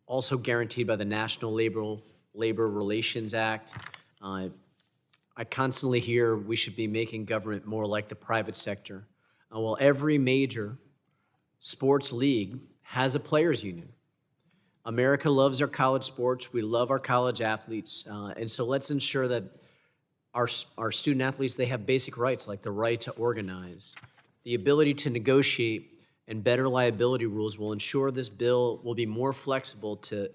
also guaranteed by the National Labor Relations Act. I constantly hear we should be making government more like the private sector. Well, every major sports league has a players' union. America loves our college sports. We love our college athletes. And so let's ensure that our student athletes, they have basic rights like the right to organize. The ability to negotiate and better liability rules will ensure this bill will be more flexible to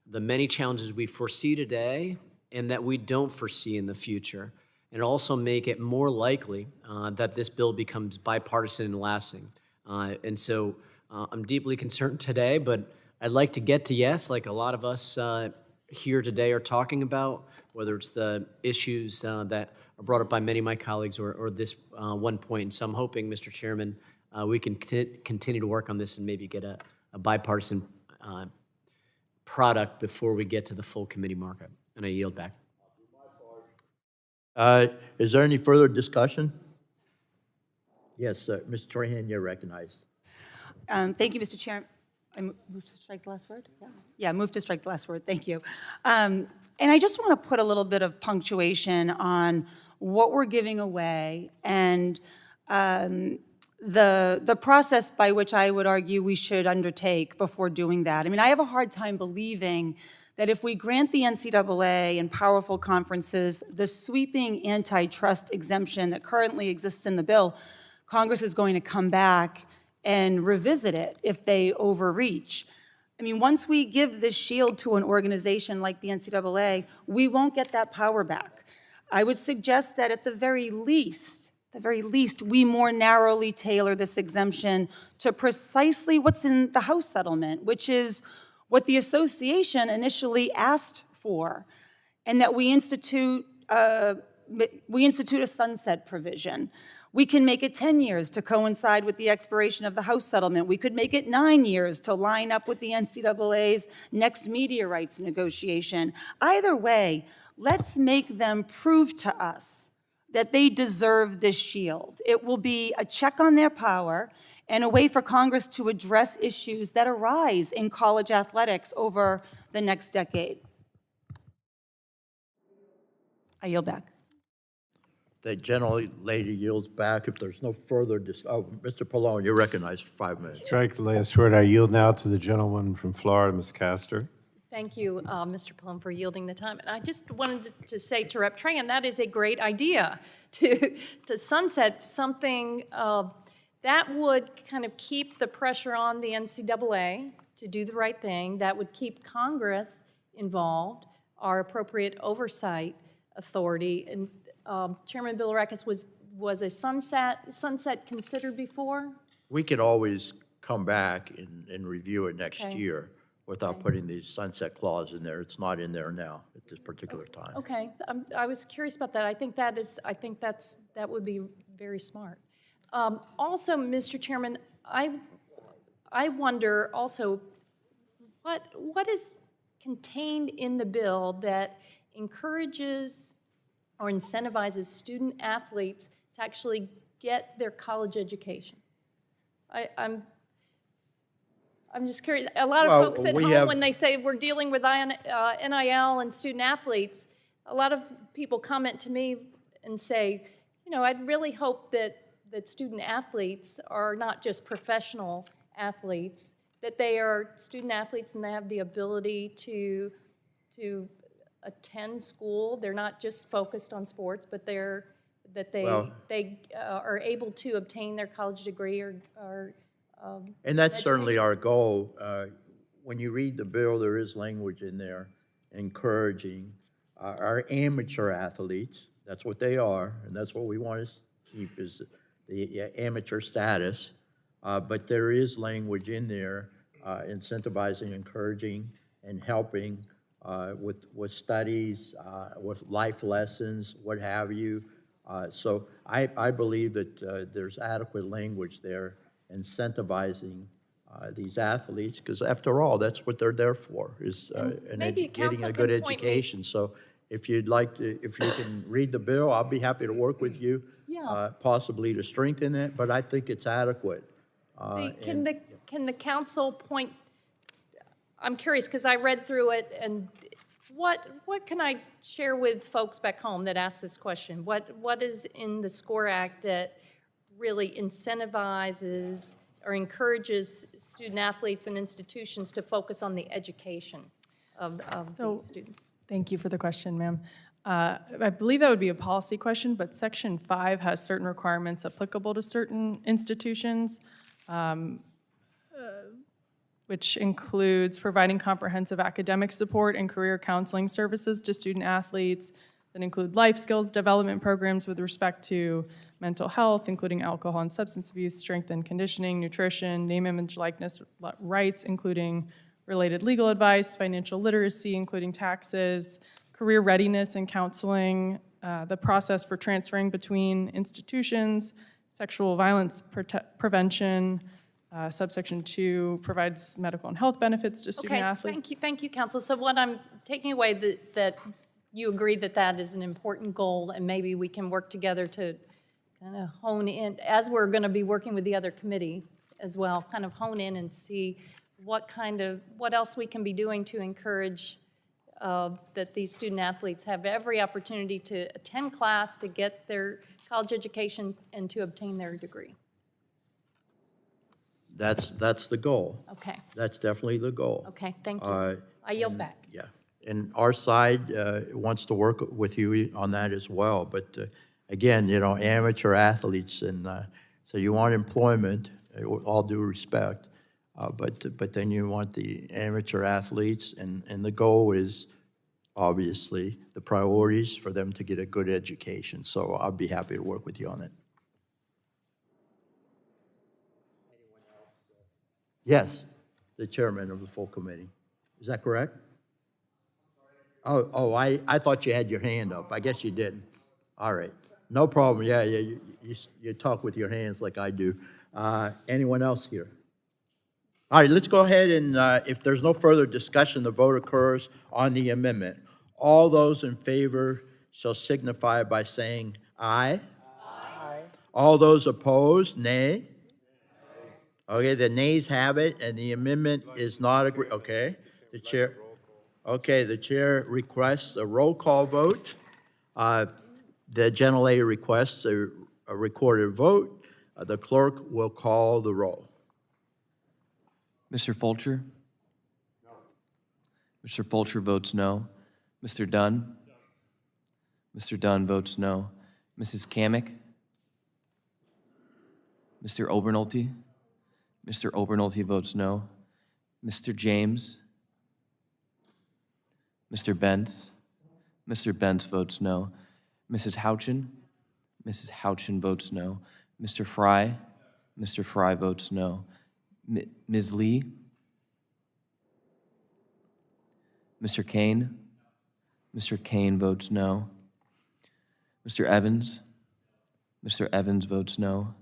the many challenges we foresee today and that we don't foresee in the future, and also make it more likely that this bill becomes bipartisan and lasting. And so I'm deeply concerned today, but I'd like to get to yes, like a lot of us here today are talking about, whether it's the issues that are brought up by many of my colleagues or this one point. And so I'm hoping, Mr. Chairman, we can continue to work on this and maybe get a bipartisan product before we get to the full committee markup. And I yield back. Is there any further discussion? Yes, Ms. Trahan, you're recognized. Thank you, Mr. Chairman. I move to strike the last word? Yeah, move to strike the last word. Thank you. And I just want to put a little bit of punctuation on what we're giving away and the process by which I would argue we should undertake before doing that. I mean, I have a hard time believing that if we grant the NCAA and powerful conferences the sweeping antitrust exemption that currently exists in the bill, Congress is going to come back and revisit it if they overreach. I mean, once we give this shield to an organization like the NCAA, we won't get that power back. I would suggest that at the very least, we more narrowly tailor this exemption to precisely what's in the House settlement, which is what the association initially asked for, and that we institute a sunset provision. We can make it 10 years to coincide with the expiration of the House settlement. We could make it 9 years to line up with the NCAA's next media rights negotiation. Either way, let's make them prove to us that they deserve this shield. It will be a check on their power and a way for Congress to address issues that arise in college athletics over the next decade. I yield back. The gentlelady yields back if there's no further Mr. Pallone, you're recognized for 5 minutes. Strike the last word. I yield now to the gentlewoman from Florida, Ms. Castor. Thank you, Mr. Plum, for yielding the time. And I just wanted to say to Rep. Tran, that is a great idea to sunset something that would kind of keep the pressure on the NCAA to do the right thing, that would keep Congress involved, our appropriate oversight authority. And Chairman Bilirakis, was a sunset considered before? We could always come back and review it next Okay. year without putting the sunset clause in there. It's not in there now at this particular time. Okay, I was curious about that. I think that would be very smart. Also, Mr. Chairman, I wonder also what is contained in the bill that encourages or incentivizes student athletes to actually get their college education? I'm just curious. A lot of folks at home, when they say we're dealing with NIL and student athletes, a lot of people comment to me and say, you know, I'd really hope that student athletes are not just professional athletes, that they are student athletes and they have the ability to attend school. They're not just focused on sports, but they are able to obtain their college degree or and that's certainly our goal. When you read the bill, there is language in there, encouraging our amateur athletes. That's what they are, and that's what we want to keep is the amateur status. But there is language in there incentivizing, encouraging, and helping with studies, with life lessons, what have you. So I believe that there's adequate language there incentivizing these athletes, because after all, that's what they're there for, is maybe getting council a good can point me- education. So if you'd like to, if you can read the bill, I'll be happy to work with you, possibly to strengthen it, but I think it's adequate. Can the council point, I'm curious, because I read through it, and what can I share with folks back home that ask this question? What is in the SCORE Act that really incentivizes or encourages student athletes and institutions to focus on the education of these students? Thank you for the question, ma'am. I believe that would be a policy question, but Section 5 has certain requirements applicable to certain institutions, which includes providing comprehensive academic support and career counseling services to student athletes that include life skills development programs with respect to mental health, including alcohol and substance abuse, strength and conditioning, nutrition, name, image, likeness rights, including related legal advice, financial literacy, including taxes, career readiness and counseling, the process for transferring between institutions, sexual violence prevention. Subsection 2 provides medical and health benefits to student athletes. Thank you, council. So what I'm taking away that you agree that that is an important goal, and maybe we can work together to kind of hone in, as we're going to be working with the other committee as well, kind of hone in and see what else we can be doing to encourage that these student athletes have every opportunity to attend class, to get their college education, and to obtain their degree. That's the goal. Okay. That's definitely the goal. Okay, thank you. I yield back. Yeah, and our side wants to work with you on that as well. But again, you know, amateur athletes, and so you want employment, with all due respect, but then you want the amateur athletes, and the goal is obviously the priorities for them to get a good education. So I'll be happy to work with you on it. Yes, the chairman of the full committee. Is that correct? Oh, I thought you had your hand up. I guess you didn't. All right. No problem. Yeah, you talk with your hands like I do. Anyone else here? All right, let's go ahead and if there's no further discussion, the vote occurs on the amendment. All those in favor shall signify by saying aye. Aye. All those opposed, nay. Okay, the nays have it, and the amendment is not agreed. Okay, the chair. Okay, the chair requests a roll call vote. The gentlelady requests a recorded vote. The clerk will call the roll. Mr. Fulcher? No. Mr. Fulcher votes no. Mr. Dunn? Mr. Dunn votes no. Mrs. Kamick? Mr. Obernolte? Mr. Obernolte votes no. Mr. James? Mr. Bentz? Mr. Bentz votes no. Mrs. Houchin? Mrs. Houchin votes no. Mr. Fry? Mr. Fry votes no. Ms. Lee? Mr. Kane? Mr. Kane votes no. Mr. Evans? Mr. Evans votes no.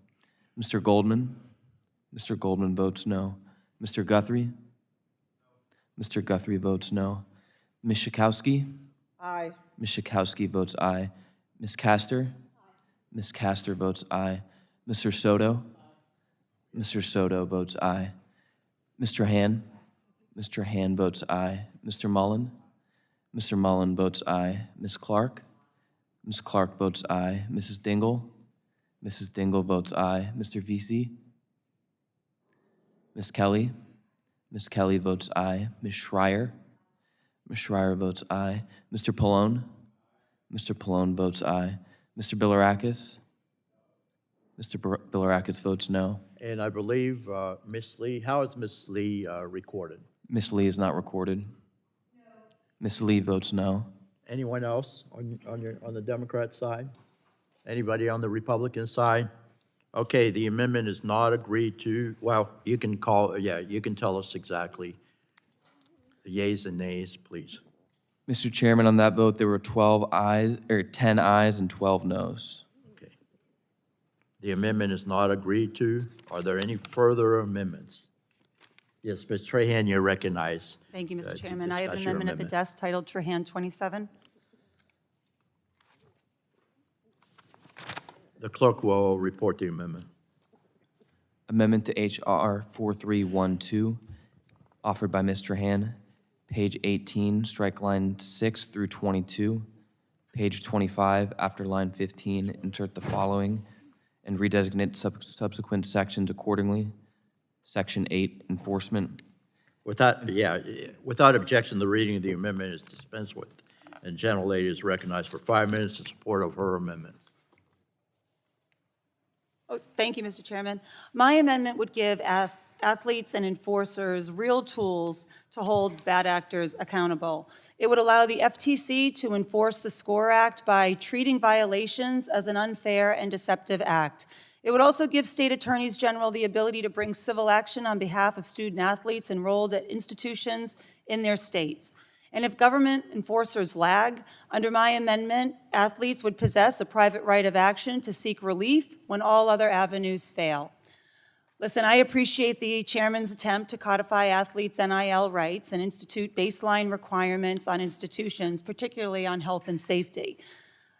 Mr. Goldman? Mr. Goldman votes no. Mr. Guthrie? Mr. Guthrie votes no. Ms. Schakowsky? Aye. Ms. Schakowsky votes aye. Ms. Castor? Ms. Castor votes aye. Mr. Soto? Mr. Soto votes aye. Mr. Han? Mr. Han votes aye. Mr. Mullen? Mr. Mullen votes aye. Ms. Clark? Ms. Clark votes aye. Mrs. Dingell? Mrs. Dingell votes aye. Mr. Vesey? Ms. Kelly? Ms. Kelly votes aye. Ms. Schreier? Ms. Schreier votes aye. Mr. Pallone? Mr. Pallone votes aye. Mr. Bilirakis? Mr. Bilirakis votes no. And I believe Ms. Lee, how is Ms. Lee recorded? Ms. Lee is not recorded. Ms. Lee votes no. Anyone else on the Democrat side? Anybody on the Republican side? Okay, the amendment is not agreed to. Well, you can you can tell us exactly the yeas and nays, please. Mr. Chairman, on that vote, there were 10 ayes and 12 noes. Okay. The amendment is not agreed to. Are there any further amendments? Yes, Ms. Trahan, you're recognized. Thank you, Mr. to Chairman. I have an discuss your amendment at the desk titled Trahan 27. The clerk will report the amendment. Amendment to H.R. 4312, offered by Ms. Trahan. Page 18, strike line 6 through 22. Page 25, after line 15, insert the following and redesignate subsequent sections accordingly. Section 8, enforcement. Without objection, the reading of the amendment is dispensed with, and Gentle Lady is recognized for 5 minutes in support of her amendment. Oh, thank you, Mr. Chairman. My amendment would give athletes and enforcers real tools to hold bad actors accountable. It would allow the FTC to enforce the SCORE Act by treating violations as an unfair and deceptive act. It would also give state attorneys general the ability to bring civil action on behalf of student athletes enrolled at institutions in their states. And if government enforcers lag, under my amendment, athletes would possess a private right of action to seek relief when all other avenues fail. Listen, I appreciate the chairman's attempt to codify athletes' NIL rights and institute baseline requirements on institutions, particularly on health and safety.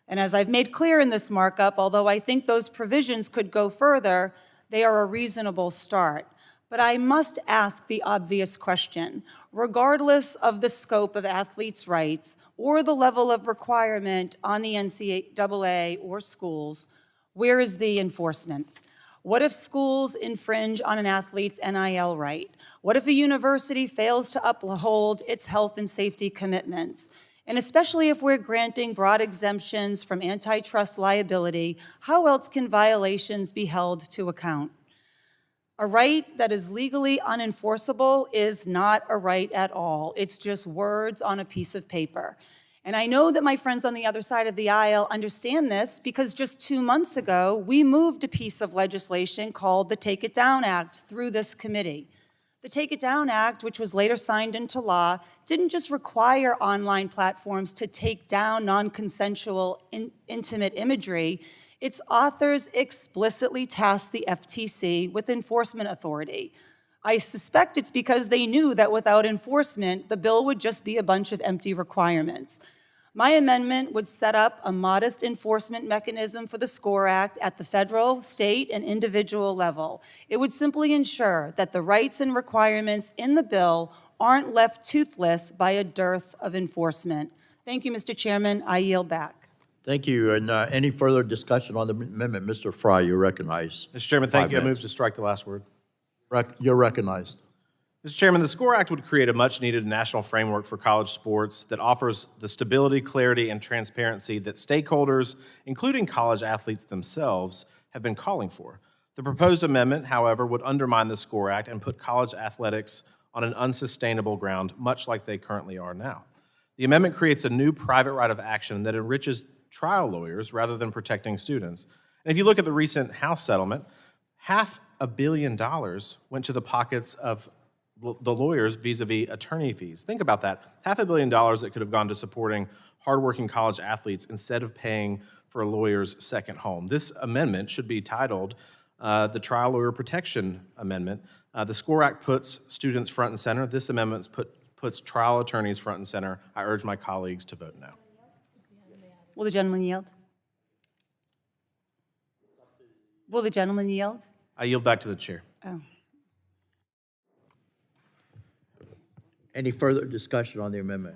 And as I've made clear in this markup, although I think those provisions could go further, they are a reasonable start. But I must ask the obvious question. Regardless of the scope of athletes' rights or the level of requirement on the NCAA or schools, where is the enforcement? What if schools infringe on an athlete's NIL right? What if a university fails to uphold its health and safety commitments? And especially if we're granting broad exemptions from antitrust liability, how else can violations be held to account? A right that is legally unenforceable is not a right at all. It's just words on a piece of paper. And I know that my friends on the other side of the aisle understand this because just 2 months ago, we moved a piece of legislation called the Take It Down Act through this committee. The Take It Down Act, which was later signed into law, didn't just require online platforms to take down non-consensual intimate imagery. Its authors explicitly tasked the FTC with enforcement authority. I suspect it's because they knew that without enforcement, the bill would just be a bunch of empty requirements. My amendment would set up a modest enforcement mechanism for the SCORE Act at the federal, state, and individual level. It would simply ensure that the rights and requirements in the bill aren't left toothless by a dearth of enforcement. Thank you, Mr. Chairman. I yield back. Thank you. And any further discussion on the amendment? Mr. Fry, you're recognized. Mr. Chairman, thank you. I 5 move minutes. to strike the last word. You're recognized. Mr. Chairman, the SCORE Act would create a much-needed national framework for college sports that offers the stability, clarity, and transparency that stakeholders, including college athletes themselves, have been calling for. The proposed amendment, however, would undermine the SCORE Act and put college athletics on an unsustainable ground, much like they currently are now. The amendment creates a new private right of action that enriches trial lawyers rather than protecting students. And if you look at the recent House settlement, $500 million went to the pockets of the lawyers vis-a-vis attorney fees. Think about that. $500 million that could have gone to supporting hardworking college athletes instead of paying for a lawyer's second home. This amendment should be titled the Trial Lawyer Protection Amendment. The SCORE Act puts students front and center. This amendment puts trial attorneys front and center. I urge my colleagues to vote no. Will the gentleman yield? Will the gentleman yield? I yield back to the chair. Oh. Any further discussion on the amendment?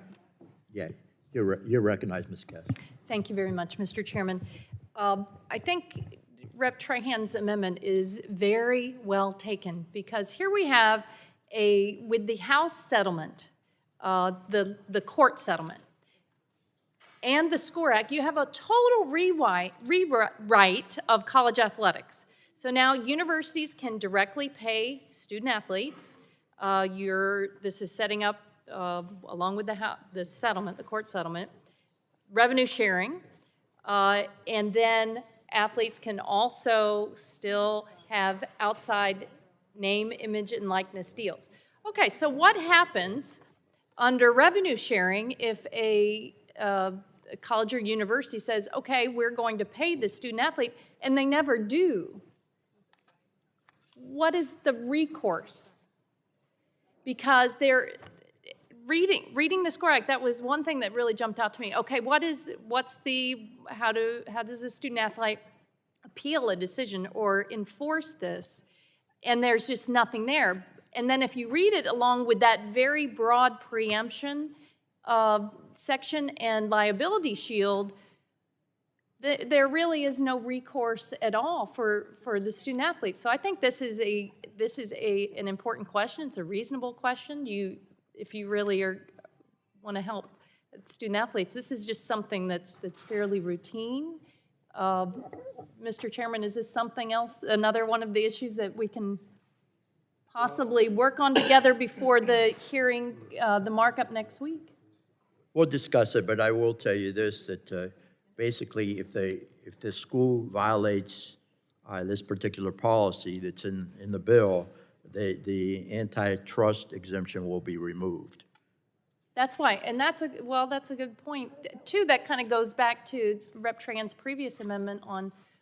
Yeah, you're recognized, Ms. Cass. Thank you very much, Mr. Chairman. I think Rep. Trahan's amendment is very well taken because here we have with the House settlement, the court settlement, and the SCORE Act, you have a total rewrite of college athletics. So now universities can directly pay student athletes. This is setting up along with the settlement, the court settlement, revenue sharing, and then athletes can also still have outside name, image, and likeness deals. Okay, so what happens under revenue sharing if a college or university says, okay, we're going to pay the student athlete, and they never do? What is the recourse? Because they're reading the SCORE Act, that was one thing that really jumped out to me. Okay, how does a student athlete appeal a decision or enforce this? And there's just nothing there. And then if you read it along with that very broad preemption section and liability shield, there really is no recourse at all for the student athletes. So I think this is an important question. It's a reasonable question. If you really want to help student athletes, this is just something that's fairly routine. Mr. Chairman, is this something else, another one of the issues that we can possibly work on together before the hearing, the markup next week? We'll discuss it, but I will tell you this, that basically if the school violates this particular policy that's in the bill, the antitrust exemption will be removed. That's why, and that's a good point. Too, that kind of goes back to Rep. Tran's previous amendment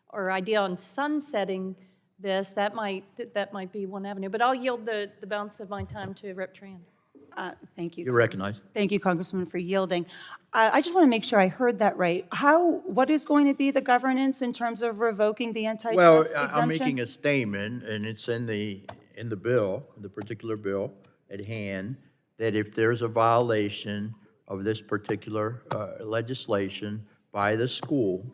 or idea on sunsetting this. That might be one avenue, but I'll yield the balance of my time to Rep. Tran. Thank you. You're recognized. Thank you, Congresswoman, for yielding. I just want to make sure I heard that right. What is going to be the governance in terms of revoking the antitrust Well, exemption? I'm making a statement, and it's in the bill, the particular bill at hand, that if there's a violation of this particular legislation by the school,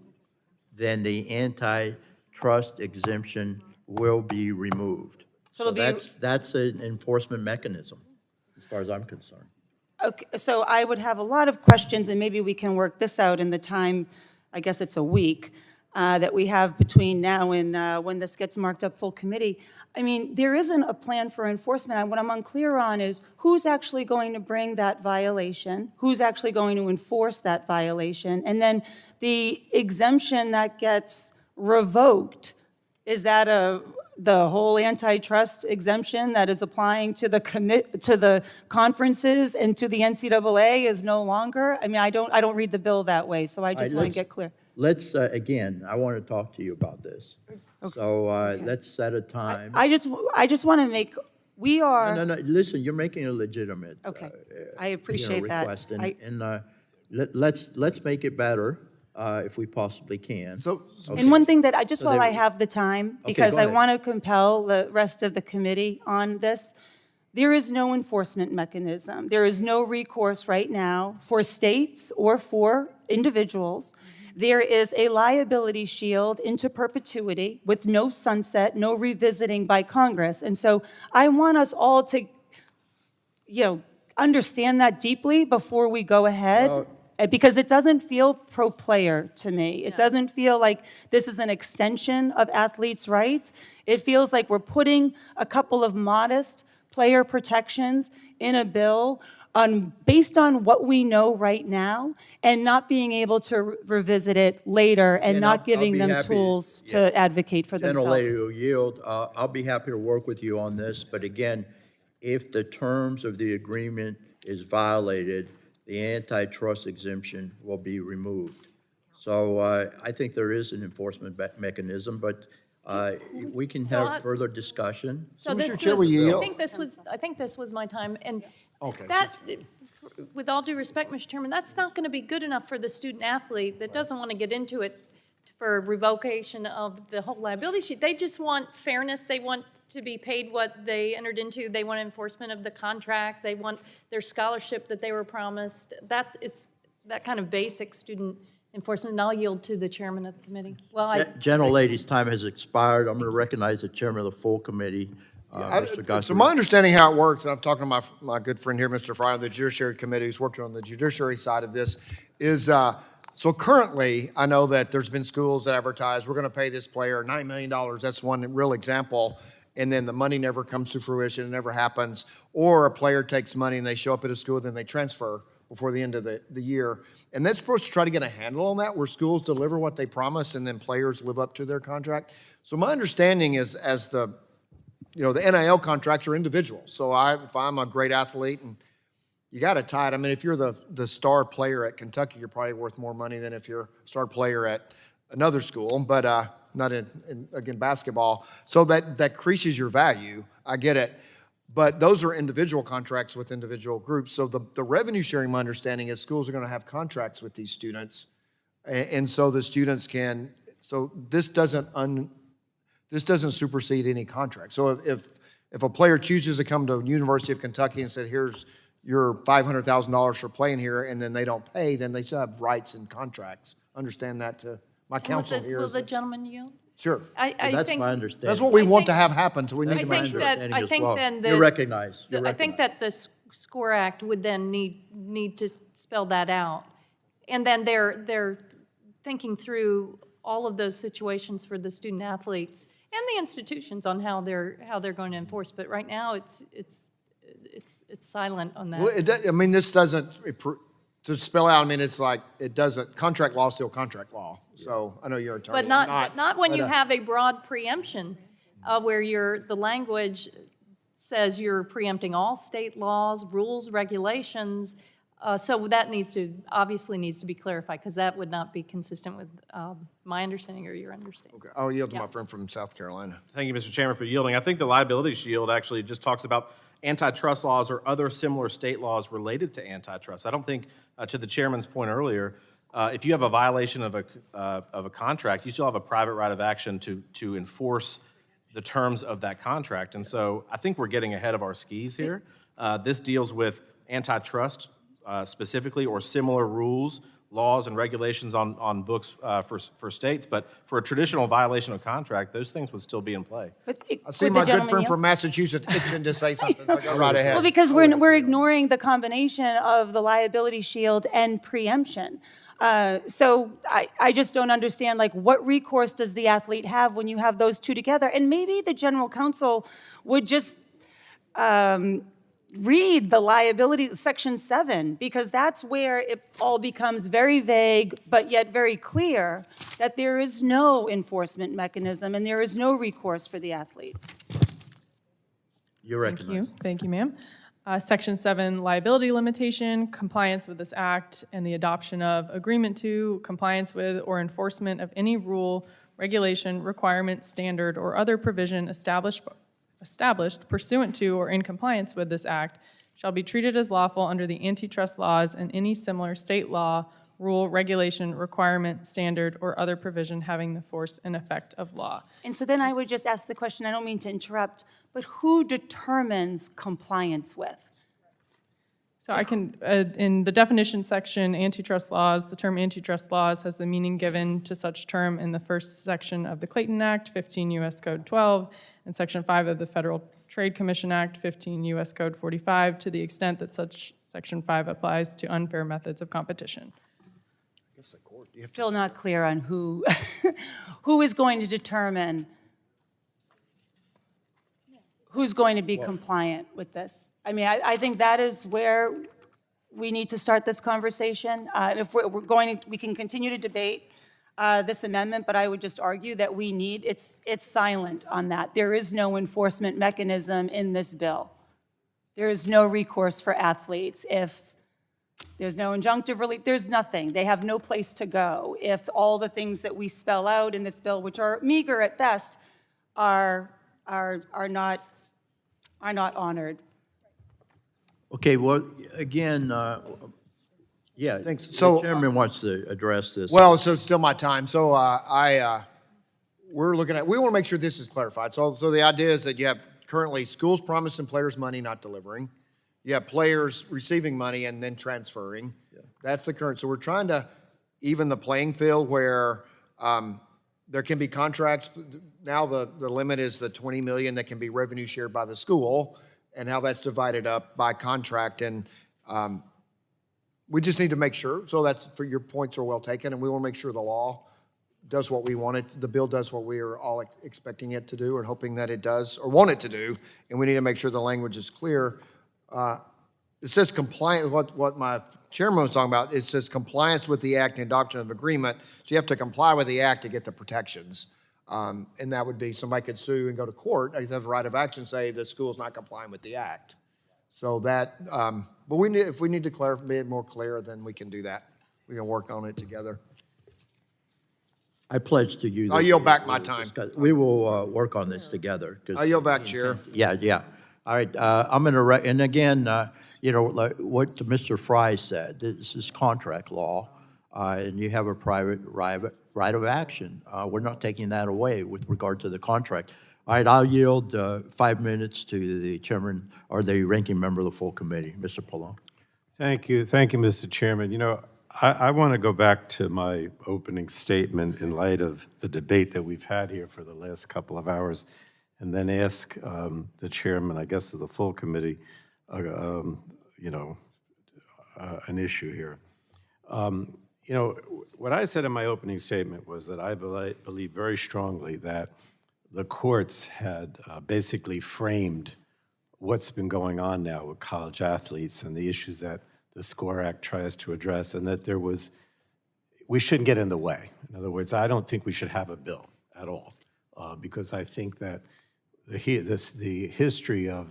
then the antitrust exemption will be removed. So that's an enforcement mechanism, as far as I'm concerned. Okay, so I would have a lot of questions, and maybe we can work this out in the time, I guess it's a week, that we have between now and when this gets marked up full committee. I mean, there isn't a plan for enforcement, and what I'm unclear on is who's actually going to bring that violation, who's actually going to enforce that violation, and then the exemption that gets revoked, is that the whole antitrust exemption that is applying to the conferences and to the NCAA is no longer? I mean, I don't read the bill that way, so I just want to get clear. Let's, again, I want to talk to you about this. Okay. So let's set a time. I just want to make, we are. No, listen, you're making a legitimate Okay, I appreciate that. request, and let's make it better if we possibly can. And one thing that while I have the time, because go I ahead. want to compel the rest of the committee on this, there is no enforcement mechanism. There is no recourse right now for states or for individuals. There is a liability shield into perpetuity with no sunset, no revisiting by Congress. And so I want us all to, understand that deeply before we go ahead. Because it doesn't feel pro-player to me. It doesn't feel like this is an extension of athletes' rights. It feels like we're putting a couple of modest player protections in a bill based on what we know right now, and not being able to revisit it later, and not giving them tools to advocate for themselves. Gentlelady will yield. I'll be happy to work with you on this, but again, if the terms of the agreement is violated, the antitrust exemption will be removed. So I think there is an enforcement mechanism, but we can have further discussion. So Mr. Chair, will you yield? I think this was my time, and Okay. that, with all due respect, Mr. Chairman, that's not going to be good enough for the student athlete that doesn't want to get into it for revocation of the whole liability sheet. They just want fairness. They want to be paid what they entered into. They want enforcement of the contract. They want their scholarship that they were promised. It's that kind of basic student enforcement. And I'll yield to the chairman of the committee. Well, Gentlelady's time has expired. I'm going to recognize the chairman of the full committee, Mr. Guthrie. So my understanding how it works, and I'm talking to my good friend here, Mr. Fryer, on the Judiciary Committee, who's working on the judiciary side of this, is so currently, I know that there's been schools that advertise, we're going to pay this player $9 million. That's one real example. and then the money never comes to fruition, it never happens, or a player takes money and they show up at a school, and then they transfer before the end of the year. And that's supposed to try to get a handle on that, where schools deliver what they promise and then players live up to their contract. So my understanding is, as the NIL contracts are individual. So if I'm a great athlete and you got to tie it. I mean, if you're the star player at Kentucky, you're probably worth more money than if you're a star player at another school, but not in basketball. So that increases your value. I get it. But those are individual contracts with individual groups. So the revenue sharing, my understanding is schools are going to have contracts with these students. And so the students can, so this doesn't supersede any contract. So if a player chooses to come to University of Kentucky and said, here's your $500,000 for playing here, and then they don't pay, then they still have rights and contracts. Understand that to my counsel here. Will is the that- gentleman yield? Sure. I think, my understanding. That's what we want to have happen, so we need That's to my make sure. understanding I as think well. then You're recognized. You're I think recognized. that the SCORE Act would then need to spell that out. And then they're thinking through all of those situations for the student athletes and the institutions on how they're going to enforce. But right now, it's silent on that. Well, this doesn't, to spell out, it's like, it doesn't, contract law is still contract law. So I know you're an attorney. But not when you have a broad preemption where the language says you're preempting all state laws, rules, regulations. So that obviously needs to be clarified, because that would not be consistent with my understanding or your understanding. Okay, I'll yield to my friend from South Carolina. Thank you, Mr. Chairman, for yielding. I think the liability shield actually just talks about antitrust laws or other similar state laws related to antitrust. I don't think, to the chairman's point earlier, if you have a violation of a contract, you still have a private right of action to enforce the terms of that contract. And so I think we're getting ahead of our skis here. This deals with antitrust specifically, or similar rules, laws, and regulations on books for states. But for a traditional violation of contract, those things would still be in play. I see my good friend from Massachusetts itching to say something, so go right ahead. Well, because we're ignoring the combination of the liability shield and preemption. So I just don't understand, what recourse does the athlete have when you have those two together? And maybe the general counsel would just read the liability, Section 7, because that's where it all becomes very vague, but yet very clear that there is no enforcement mechanism and there is no recourse for the athletes. You're Thank recognized. you. Thank you, ma'am. Section 7, liability limitation, compliance with this act, and the adoption of, agreement to, compliance with, or enforcement of any rule, regulation, requirement, standard, or other provision established pursuant to or in compliance with this act shall be treated as lawful under the antitrust laws and any similar state law, rule, regulation, requirement, standard, or other provision having the force and effect of law. And so then I would just ask the question, I don't mean to interrupt, but who determines compliance with? So I can, in the definition section, antitrust laws, the term antitrust laws has the meaning given to such term in the first section of the Clayton Act, 15 U.S. Code 12, and Section 5 of the Federal Trade Commission Act, 15 U.S. Code 45, to the extent that such Section 5 applies to unfair methods of competition. Still not clear on who, who is going to determine who's going to be compliant with this. I think that is where we need to start this conversation. If we can continue to debate this amendment, but I would just argue that it's silent on that. There is no enforcement mechanism in this bill. There is no recourse for athletes. If there's no injunctive relief, there's nothing. They have no place to go. If all the things that we spell out in this bill, which are meager at best, are not honored. Okay, well, again, yeah, Thanks. the So, chairman wants to address this. Well, so it's still my time. So we want to make sure this is clarified. So the idea is that you have currently schools promising players money, not delivering. You have players receiving money and then transferring. Yeah. That's the current. So we're trying to even the playing field where there can be contracts. Now the limit is the $20 million that can be revenue shared by the school, and how that's divided up by contract. And we just need to make sure. So that's, for your points are well taken, and we want to make sure the law does what we want it, the bill does what we are all expecting it to do or hoping that it does or want it to do, and we need to make sure the language is clear. It says compliant, what my chairman was talking about, it says compliance with the act and adoption of agreement. So you have to comply with the act to get the protections. And that would be somebody could sue and go to court, they have a right of action, say the school's not complying with the act. So that, but if we need to clarify, be more clear, then we can do that. We can work on it together. I pledge to you. I'll that yield back my time. We will work on this together. 'Cause I'll yield back, Chair. Yeah. All right, I'm going to, and again, like what Mr. Fry said, this is contract law, and you have a private right of action. We're not taking that away with regard to the contract. All right, I'll yield 5 minutes to the chairman or the ranking member of the full committee, Mr. Pallone. Thank you, Mr. Chairman. You know, I want to go back to my opening statement in light of the debate that we've had here for the last couple of hours, and then ask the chairman, I guess, of the full committee, an issue here. What I said in my opening statement was that I believe very strongly that the courts had basically framed what's been going on now with college athletes and the issues that the SCORE Act tries to address, and that we shouldn't get in the way. In other words, I don't think we should have a bill at all, because I think that the history of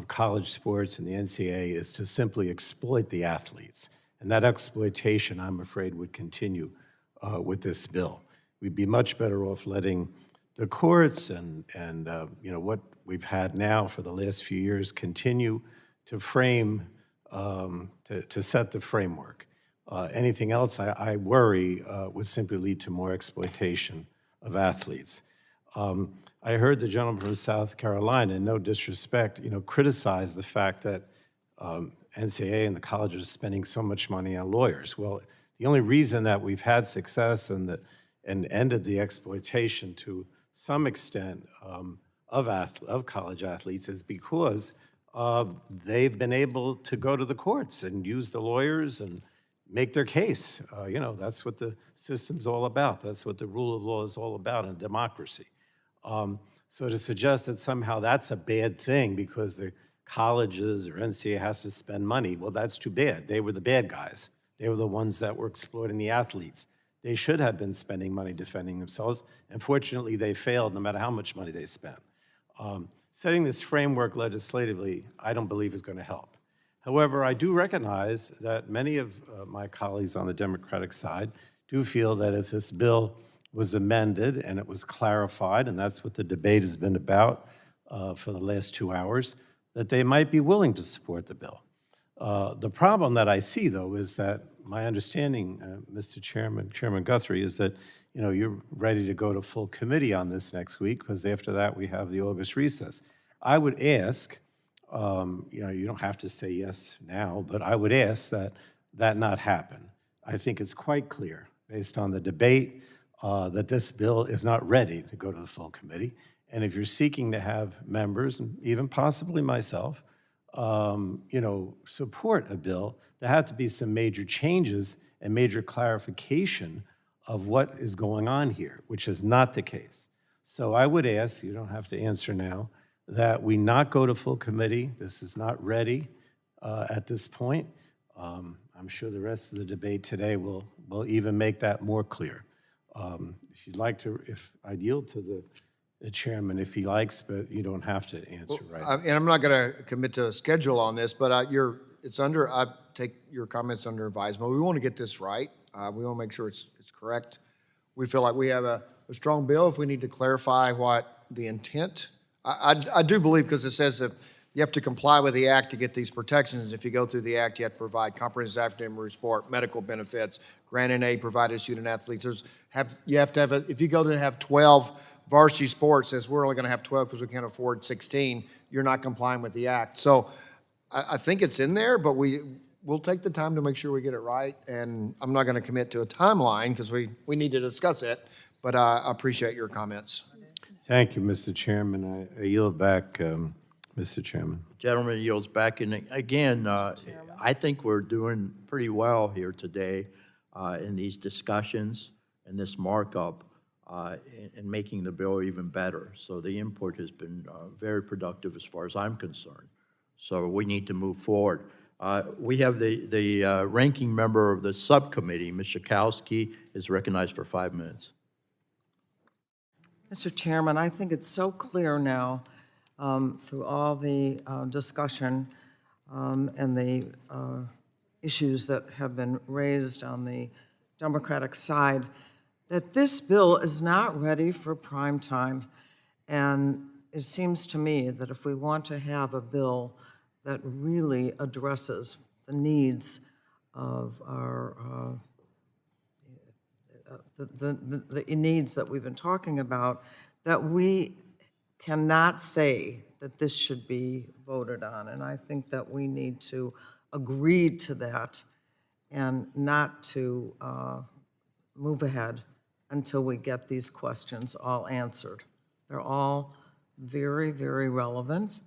college sports and the NCAA is to simply exploit the athletes. And that exploitation, I'm afraid, would continue with this bill. We'd be much better off letting the courts and what we've had now for the last few years continue to frame, to set the framework. Anything else, I worry, would simply lead to more exploitation of athletes. I heard the gentleman from South Carolina, in no disrespect, criticize the fact that NCAA and the colleges are spending so much money on lawyers. Well, the only reason that we've had success and ended the exploitation to some extent of college athletes is because they've been able to go to the courts and use the lawyers and make their case. That's what the system's all about. That's what the rule of law is all about in democracy. So to suggest that somehow that's a bad thing because the colleges or NCAA has to spend money, well, that's too bad. They were the bad guys. They were the ones that were exploiting the athletes. They should have been spending money defending themselves. Unfortunately, they failed no matter how much money they spent. Setting this framework legislatively, I don't believe is going to help. However, I do recognize that many of my colleagues on the Democratic side do feel that if this bill was amended and it was clarified, and that's what the debate has been about for the last 2 hours, that they might be willing to support the bill. The problem that I see, though, is that my understanding, Mr. Chairman, Chairman Guthrie, is that you're ready to go to full committee on this next week because after that we have the August recess. I would ask, you don't have to say yes now, but I would ask that not happen. I think it's quite clear, based on the debate, that this bill is not ready to go to the full committee. And if you're seeking to have members, and even possibly myself, support a bill, there have to be some major changes and major clarification of what is going on here, which is not the case. So I would ask, you don't have to answer now, that we not go to full committee. This is not ready at this point. I'm sure the rest of the debate today will even make that more clear. If you'd like to, I'd yield to the chairman if he likes, but you don't have to answer right. And I'm not going to commit to a schedule on this, but I take your comments under advisement. We want to get this right. We want to make sure it's correct. We feel like we have a strong bill. If we need to clarify what the intent, I do believe, because it says that you have to comply with the act to get these protections. If you go through the act, you have to provide comprehensive academic support, medical benefits, grant and aid provided to student athletes. You have to have if you go to have 12 varsity sports, says we're only going to have 12 because we can't afford 16, you're not complying with the act. So I think it's in there, but we'll take the time to make sure we get it right. And I'm not going to commit to a timeline because we need to discuss it, but I appreciate your comments. Thank you, Mr. Chairman. I yield back, Mr. Chairman. Gentleman yields back. And again, I think we're doing pretty well here today in these discussions. and this markup in making the bill even better. So the input has been very productive as far as I'm concerned. So we need to move forward. We have the ranking member of the subcommittee, Ms. Schakowsky, is recognized for 5 minutes. Mr. Chairman, I think it's so clear now through all the discussion and the issues that have been raised on the Democratic side that this bill is not ready for prime time. And it seems to me that if we want to have a bill that really addresses the needs of our the needs that we've been talking about, that we cannot say that this should be voted on. And I think that we need to agree to that and not to move ahead until we get these questions all answered. They're all very, very relevant,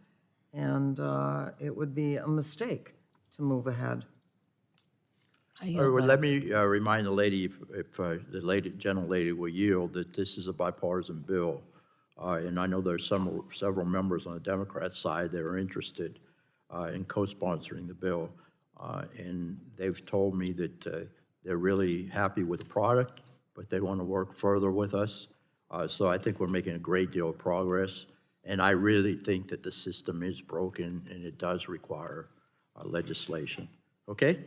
and it would be a mistake to move ahead. Well, let me remind the lady, if the gentle lady will yield, that this is a bipartisan bill. And I know there's several members on the Democrat side that are interested in co-sponsoring the bill. And they've told me that they're really happy with the product, but they want to work further with us. So I think we're making a great deal of progress. And I really think that the system is broken and it does require legislation. Okay?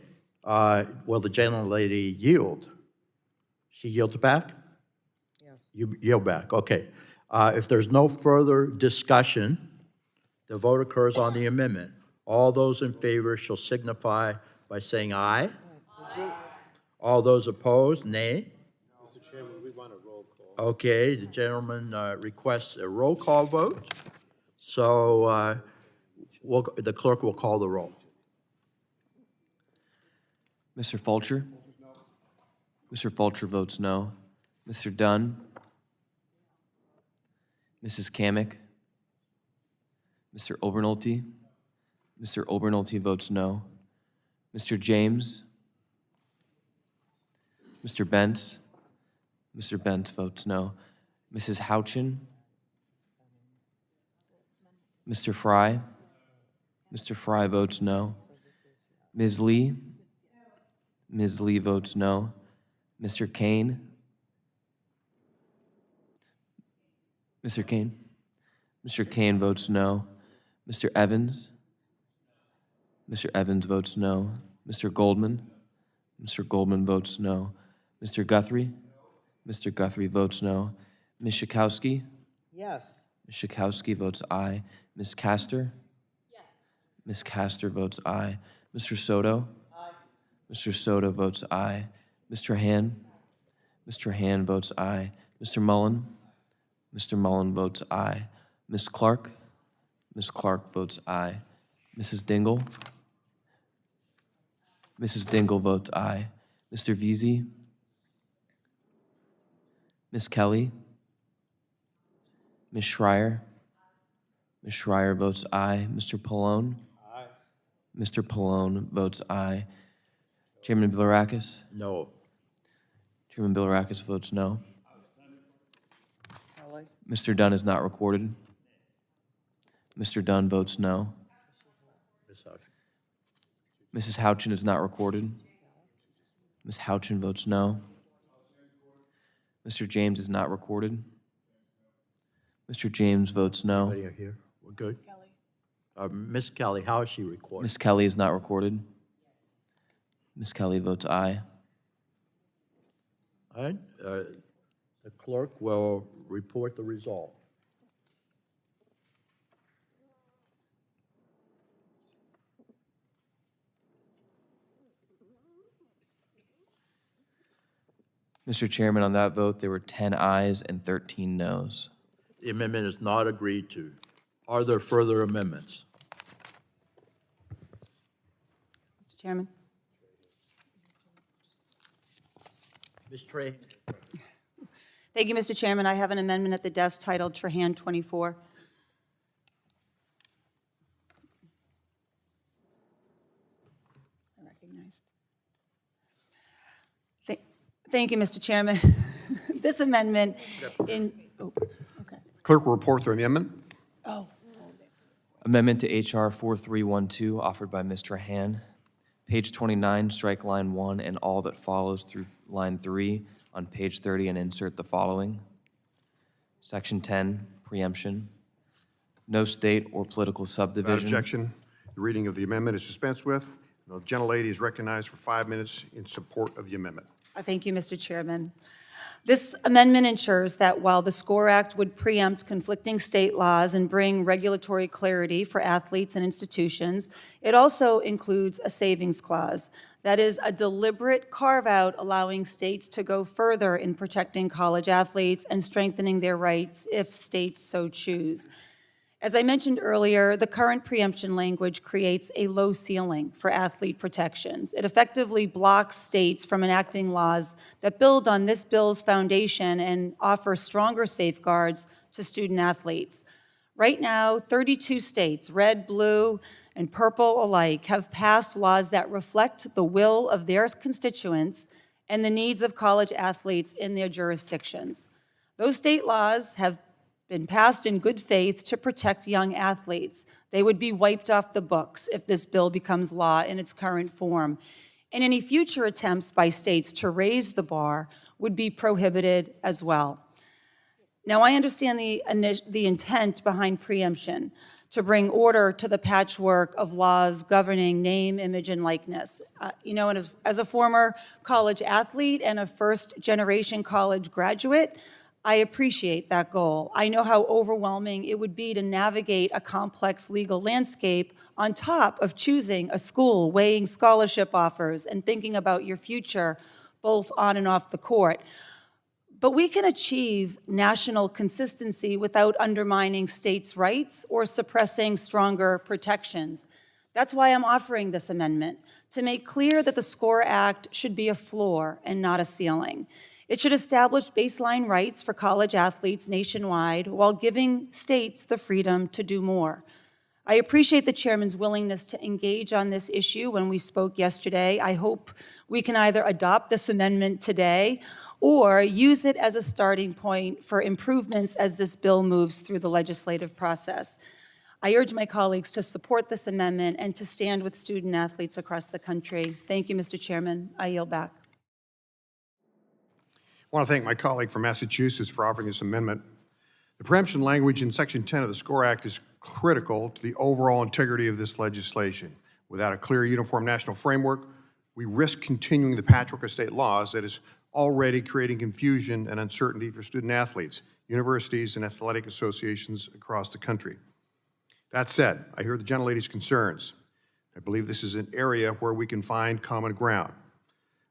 Will the gentlelady yield? She yields back? Yes. You yield back, okay. If there's no further discussion, the vote occurs on the amendment. All those in favor shall signify by saying aye. All those opposed, nay. Mr. Chairman, we want a roll call. Okay, the gentleman requests a roll call vote. So the clerk will call the roll. Mr. Fulcher? Mr. Fulcher votes no. Mr. Dunn? Mrs. Kamick? Mr. Obernolte? Mr. Obernolte votes no. Mr. James? Mr. Bentz? Mr. Bentz votes no. Mrs. Houchin? Mr. Fry? Mr. Fry votes no. Ms. Lee? Ms. Lee votes no. Mr. Kane? Mr. Kane? Mr. Kane votes no. Mr. Evans? Mr. Evans votes no. Mr. Goldman? Mr. Goldman votes no. Mr. Guthrie? Mr. Guthrie votes no. Ms. Schakowsky? Yes. Ms. Schakowsky votes aye. Ms. Castor? Yes. Ms. Castor votes aye. Mr. Soto? Aye. Mr. Soto votes aye. Mr. Han? Mr. Han votes aye. Mr. Mullen? Mr. Mullen votes aye. Ms. Clark? Ms. Clark votes aye. Mrs. Dingell? Mrs. Dingell votes aye. Mr. Veazey? Ms. Kelly? Ms. Schreier? Ms. Schreier votes aye. Mr. Pallone? Aye. Mr. Pallone votes aye. Chairman Bilirakis? No. Chairman Bilirakis votes no. Kelly? Mr. Dunn is not recorded. Mr. Dunn votes no. Mrs. Houchin is not recorded. Ms. Houchin votes no. Mr. James is not recorded. Mr. James votes no. Anybody here? We're good? Miss Kelly, how is she recorded? Ms. Kelly is not recorded. Ms. Kelly votes aye. All right, the clerk will report the result. Mr. Chairman, on that vote, there were 10 ayes and 13 noes. The amendment is not agreed to. Are there further amendments? Mr. Chairman. Ms. Trey? Thank you, Mr. Chairman. I have an amendment at the desk titled Trahan 24. Recognized. Thank you, Mr. Chairman. this amendment in, oh, okay. Clerk will report the amendment. Oh, Amendment to H.R. 4312, offered by Mr. Han. Page 29, strike line 1 and all that follows through line 3 on page 30 and insert the following. Section 10, preemption. No state or political Without subdivision. objection, the reading of the amendment is dispensed with. The gentlelady is recognized for 5 minutes in support of the amendment. thank you, Mr. Chairman. This amendment ensures that while the SCORE Act would preempt conflicting state laws and bring regulatory clarity for athletes and institutions, it also includes a savings clause. That is a deliberate carve-out allowing states to go further in protecting college athletes and strengthening their rights if states so choose. As I mentioned earlier, the current preemption language creates a low ceiling for athlete protections. It effectively blocks states from enacting laws that build on this bill's foundation and offer stronger safeguards to student athletes. Right now, 32 states, red, blue, and purple alike, have passed laws that reflect the will of their constituents and the needs of college athletes in their jurisdictions. Those state laws have been passed in good faith to protect young athletes. They would be wiped off the books if this bill becomes law in its current form. And any future attempts by states to raise the bar would be prohibited as well. Now, I understand the intent behind preemption, to bring order to the patchwork of laws governing name, image, and likeness. And as a former college athlete and a first-generation college graduate, I appreciate that goal. I know how overwhelming it would be to navigate a complex legal landscape on top of choosing a school, weighing scholarship offers, and thinking about your future, both on and off the court. But we can achieve national consistency without undermining states' rights or suppressing stronger protections. That's why I'm offering this amendment, to make clear that the SCORE Act should be a floor and not a ceiling. It should establish baseline rights for college athletes nationwide while giving states the freedom to do more. I appreciate the chairman's willingness to engage on this issue when we spoke yesterday. I hope we can either adopt this amendment today or use it as a starting point for improvements as this bill moves through the legislative process. I urge my colleagues to support this amendment and to stand with student athletes across the country. Thank you, Mr. Chairman. I yield back. I want to thank my colleague from Massachusetts for offering this amendment. The preemption language in Section 10 of the SCORE Act is critical to the overall integrity of this legislation. Without a clear, uniform national framework, we risk continuing the patchwork of state laws that is already creating confusion and uncertainty for student athletes, universities, and athletic associations across the country. That said, I hear the gentlelady's concerns. I believe this is an area where we can find common ground.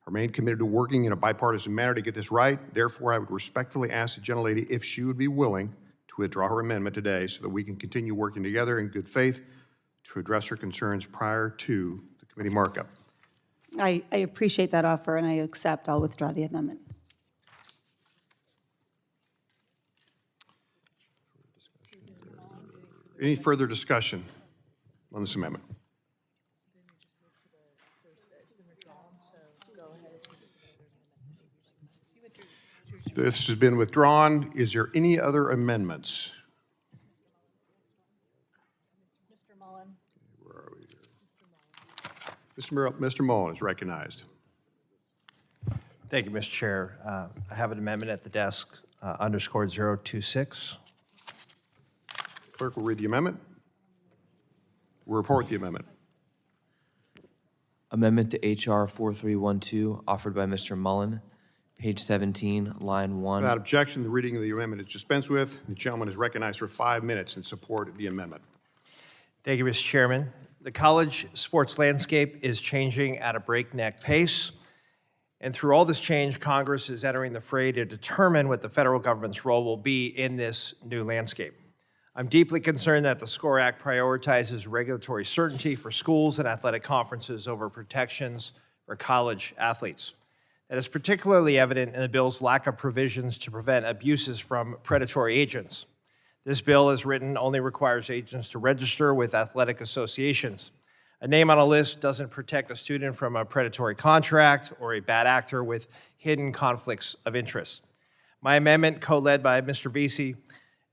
I remain committed to working in a bipartisan manner to get this right. Therefore, I would respectfully ask the gentlelady if she would be willing to withdraw her amendment today so that we can continue working together in good faith to address her concerns prior to the committee markup. I appreciate that offer, and I accept. I'll withdraw the amendment. Any further discussion on this amendment? This has been withdrawn. Is there any other amendments? Mr. Mullen. Where are we here? Mr. Mullen is recognized. Thank you, Mr. Chair. I have an amendment at the desk, underscore 026. Clerk will read the amendment. We'll report the amendment. Amendment to H.R. 4312, offered by Mr. Mullen. Page 17, line 1. Without objection, the reading of the amendment is dispensed with. The gentleman is recognized for 5 minutes in support of the amendment. Thank you, Mr. Chairman. The college sports landscape is changing at a breakneck pace. And through all this change, Congress is entering the fray to determine what the federal government's role will be in this new landscape. I'm deeply concerned that the SCORE Act prioritizes regulatory certainty for schools and athletic conferences over protections for college athletes. That is particularly evident in the bill's lack of provisions to prevent abuses from predatory agents. This bill, as written, only requires agents to register with athletic associations. A name on a list doesn't protect a student from a predatory contract or a bad actor with hidden conflicts of interest. My amendment, co-led by Mr. Vesey,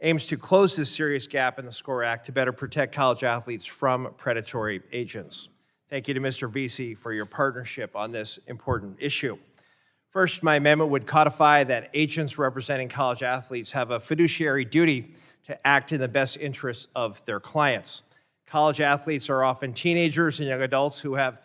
aims to close this serious gap in the SCORE Act to better protect college athletes from predatory agents. Thank you to Mr. Vesey for your partnership on this important issue. First, my amendment would codify that agents representing college athletes have a fiduciary duty to act in the best interests of their clients. College athletes are often teenagers and young adults who have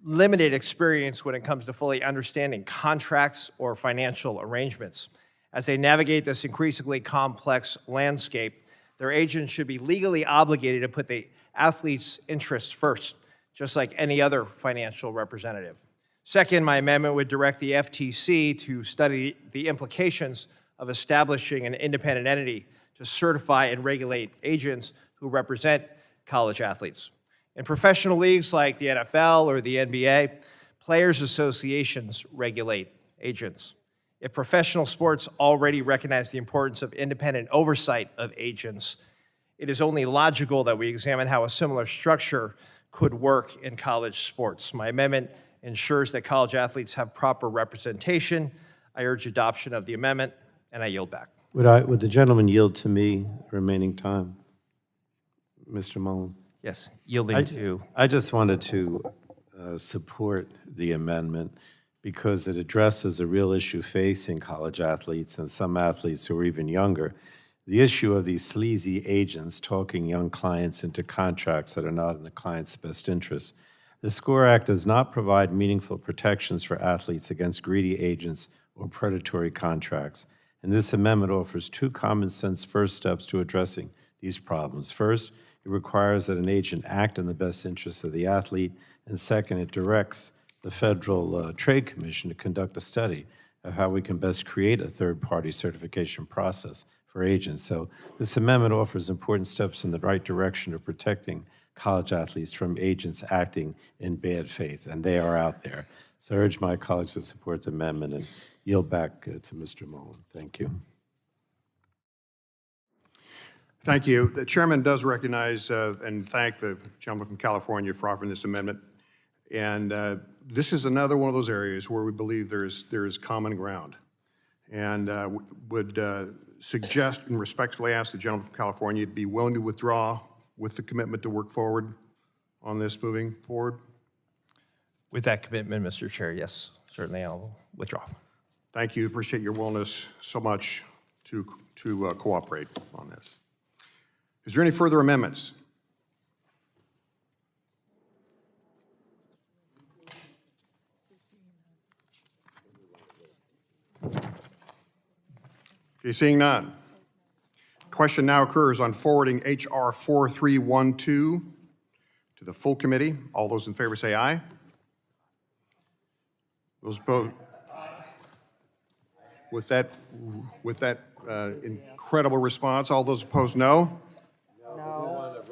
limited experience when it comes to fully understanding contracts or financial arrangements. As they navigate this increasingly complex landscape, their agents should be legally obligated to put the athlete's interests first, just like any other financial representative. Second, my amendment would direct the FTC to study the implications of establishing an independent entity to certify and regulate agents who represent college athletes. In professional leagues like the NFL or the NBA, players' associations regulate agents. If professional sports already recognize the importance of independent oversight of agents, it is only logical that we examine how a similar structure could work in college sports. My amendment ensures that college athletes have proper representation. I urge adoption of the amendment, and I yield back. Would the gentleman yield to me remaining time? Mr. Mullen? Yes, yielding to. I just wanted to support the amendment because it addresses a real issue facing college athletes and some athletes who are even younger. The issue of these sleazy agents talking young clients into contracts that are not in the client's best interest. The SCORE Act does not provide meaningful protections for athletes against greedy agents or predatory contracts. And this amendment offers two common sense first steps to addressing these problems. First, it requires that an agent act in the best interests of the athlete. And second, it directs the Federal Trade Commission to conduct a study of how we can best create a third-party certification process for agents. So this amendment offers important steps in the right direction of protecting college athletes from agents acting in bad faith, and they are out there. So I urge my colleagues to support the amendment and yield back to Mr. Mullen. Thank you. Thank you. The chairman does recognize and thank the gentleman from California for offering this amendment. And this is another one of those areas where we believe there is common ground. And would suggest and respectfully ask the gentleman from California to be willing to withdraw with the commitment to work forward on this moving forward. With that commitment, Mr. Chair, yes, certainly I'll withdraw. Thank you. Appreciate your willingness so much to cooperate on this. Is there any further amendments? Okay, seeing none. Question now occurs on forwarding H.R. 4312 to the full committee. All those in favor say aye. Those opposed? With that incredible response, all those opposed, no? No.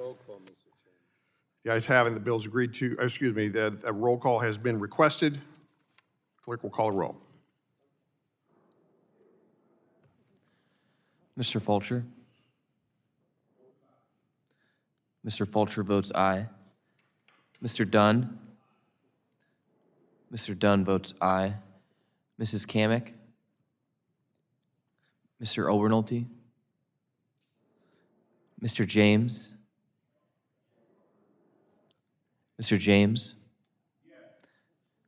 The ayes have it, the bill's agreed to, excuse me, a roll call has been requested. Clerk will call a roll. Mr. Fulcher? Mr. Fulcher votes aye. Mr. Dunn? Mr. Dunn votes aye. Mrs. Kamick? Mr. Obernolte? Mr. James? Mr. James?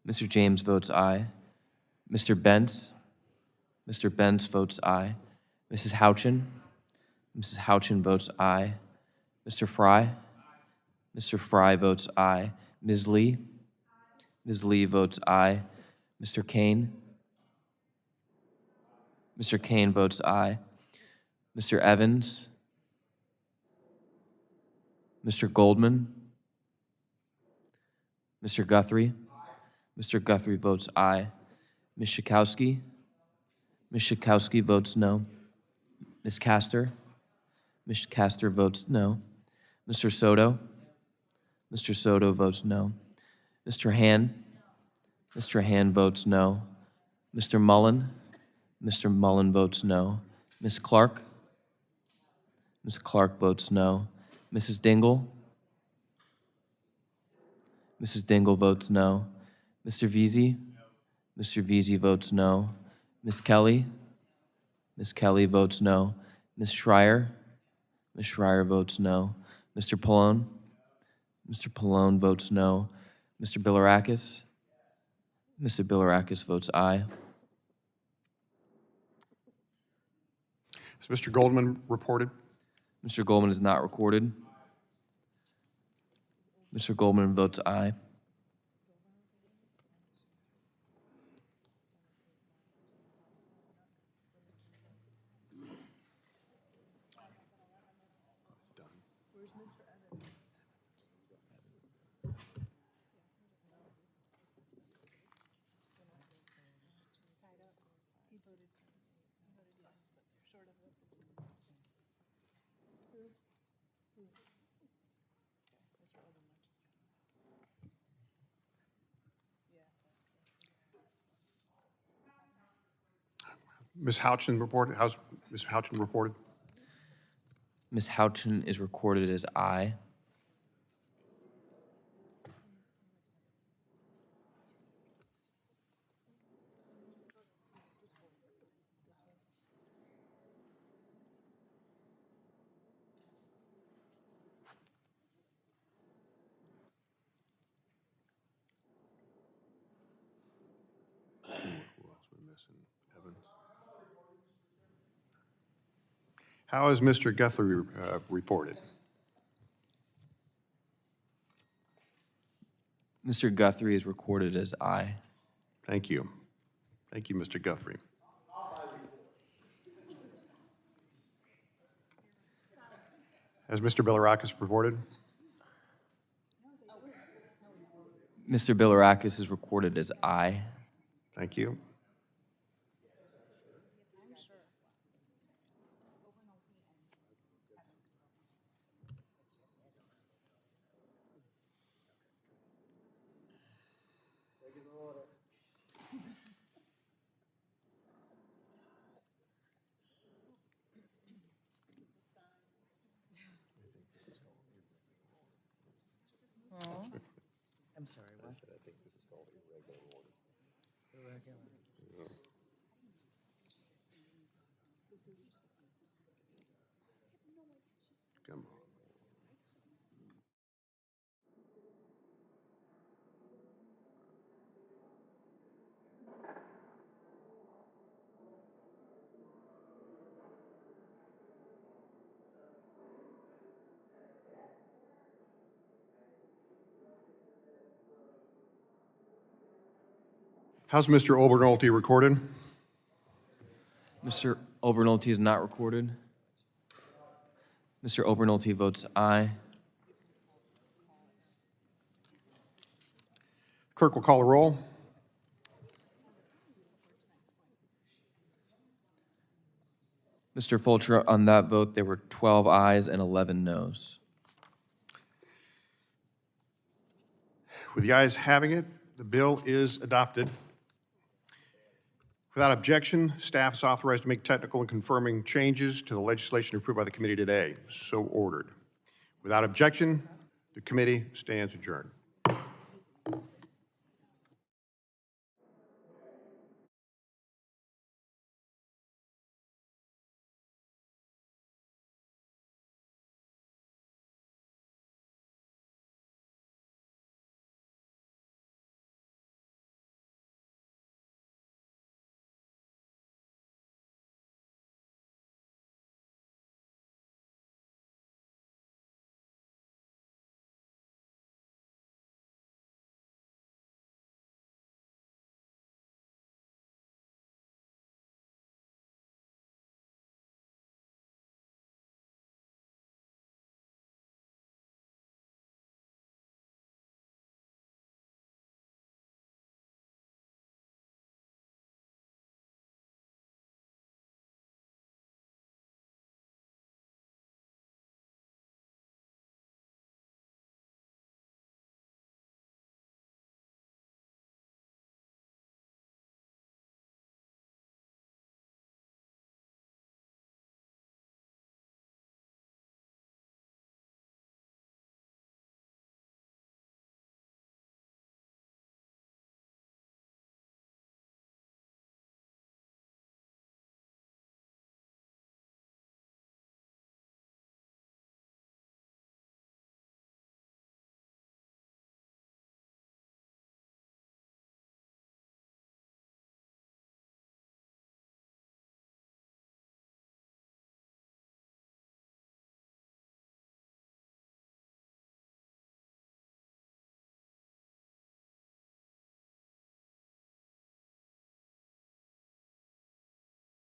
Mr. James votes aye. Mr. Bentz? Mr. Bentz votes aye. Mrs. Houchin? Mrs. Houchin votes aye. Mr. Fry? Mr. Fry votes aye. Ms. Lee? Ms. Lee votes aye. Mr. Kane? Mr. Kane votes aye. Mr. Evans? Mr. Goldman? Mr. Guthrie? Mr. Guthrie votes aye. Ms. Schakowsky? Ms. Schakowsky votes no. Ms. Castor? Ms. Castor votes no. Mr. Soto? Mr. Soto votes no. Mr. Han? Mr. Han votes no. Mr. Mullen? Mr. Mullen votes no. Ms. Clark? Ms. Clark votes no. Mrs. Dingell? Mrs. Dingell votes no. Mr. Vesey? Mr. Vesey votes no. Ms. Kelly? Ms. Kelly votes no. Ms. Schreier? Ms. Schreier votes no. Mr. Pallone? Mr. Pallone votes no. Mr. Bilirakis? Mr. Bilirakis votes aye. Is Mr. Goldman reported? Mr. Goldman is not recorded. Mr. Goldman votes aye. Ms. Houchin reported? How's Ms. Houchin reported? Ms. Houchin is recorded as aye. Who else we missing? Evans. How is Mr. Guthrie reported? Mr. Guthrie is recorded as aye. Thank you. Thank you, Mr. Guthrie. Has Mr. Bilirakis reported? Mr. Bilirakis is recorded as aye. Thank you. I'm sorry, what? I think this is called irregular order. Irregular. Come on. How's Mr. Obernolte recorded? Mr. Obernolte is not recorded. Mr. Obernolte votes aye. Clerk will call the roll. Mr. Fulcher, on that vote, there were 12 ayes and 11 noes. With the ayes having it, the bill is adopted. Without objection, staff is authorized to make technical and confirming changes to the legislation approved by the committee today. So ordered. Without objection, the committee stands adjourned.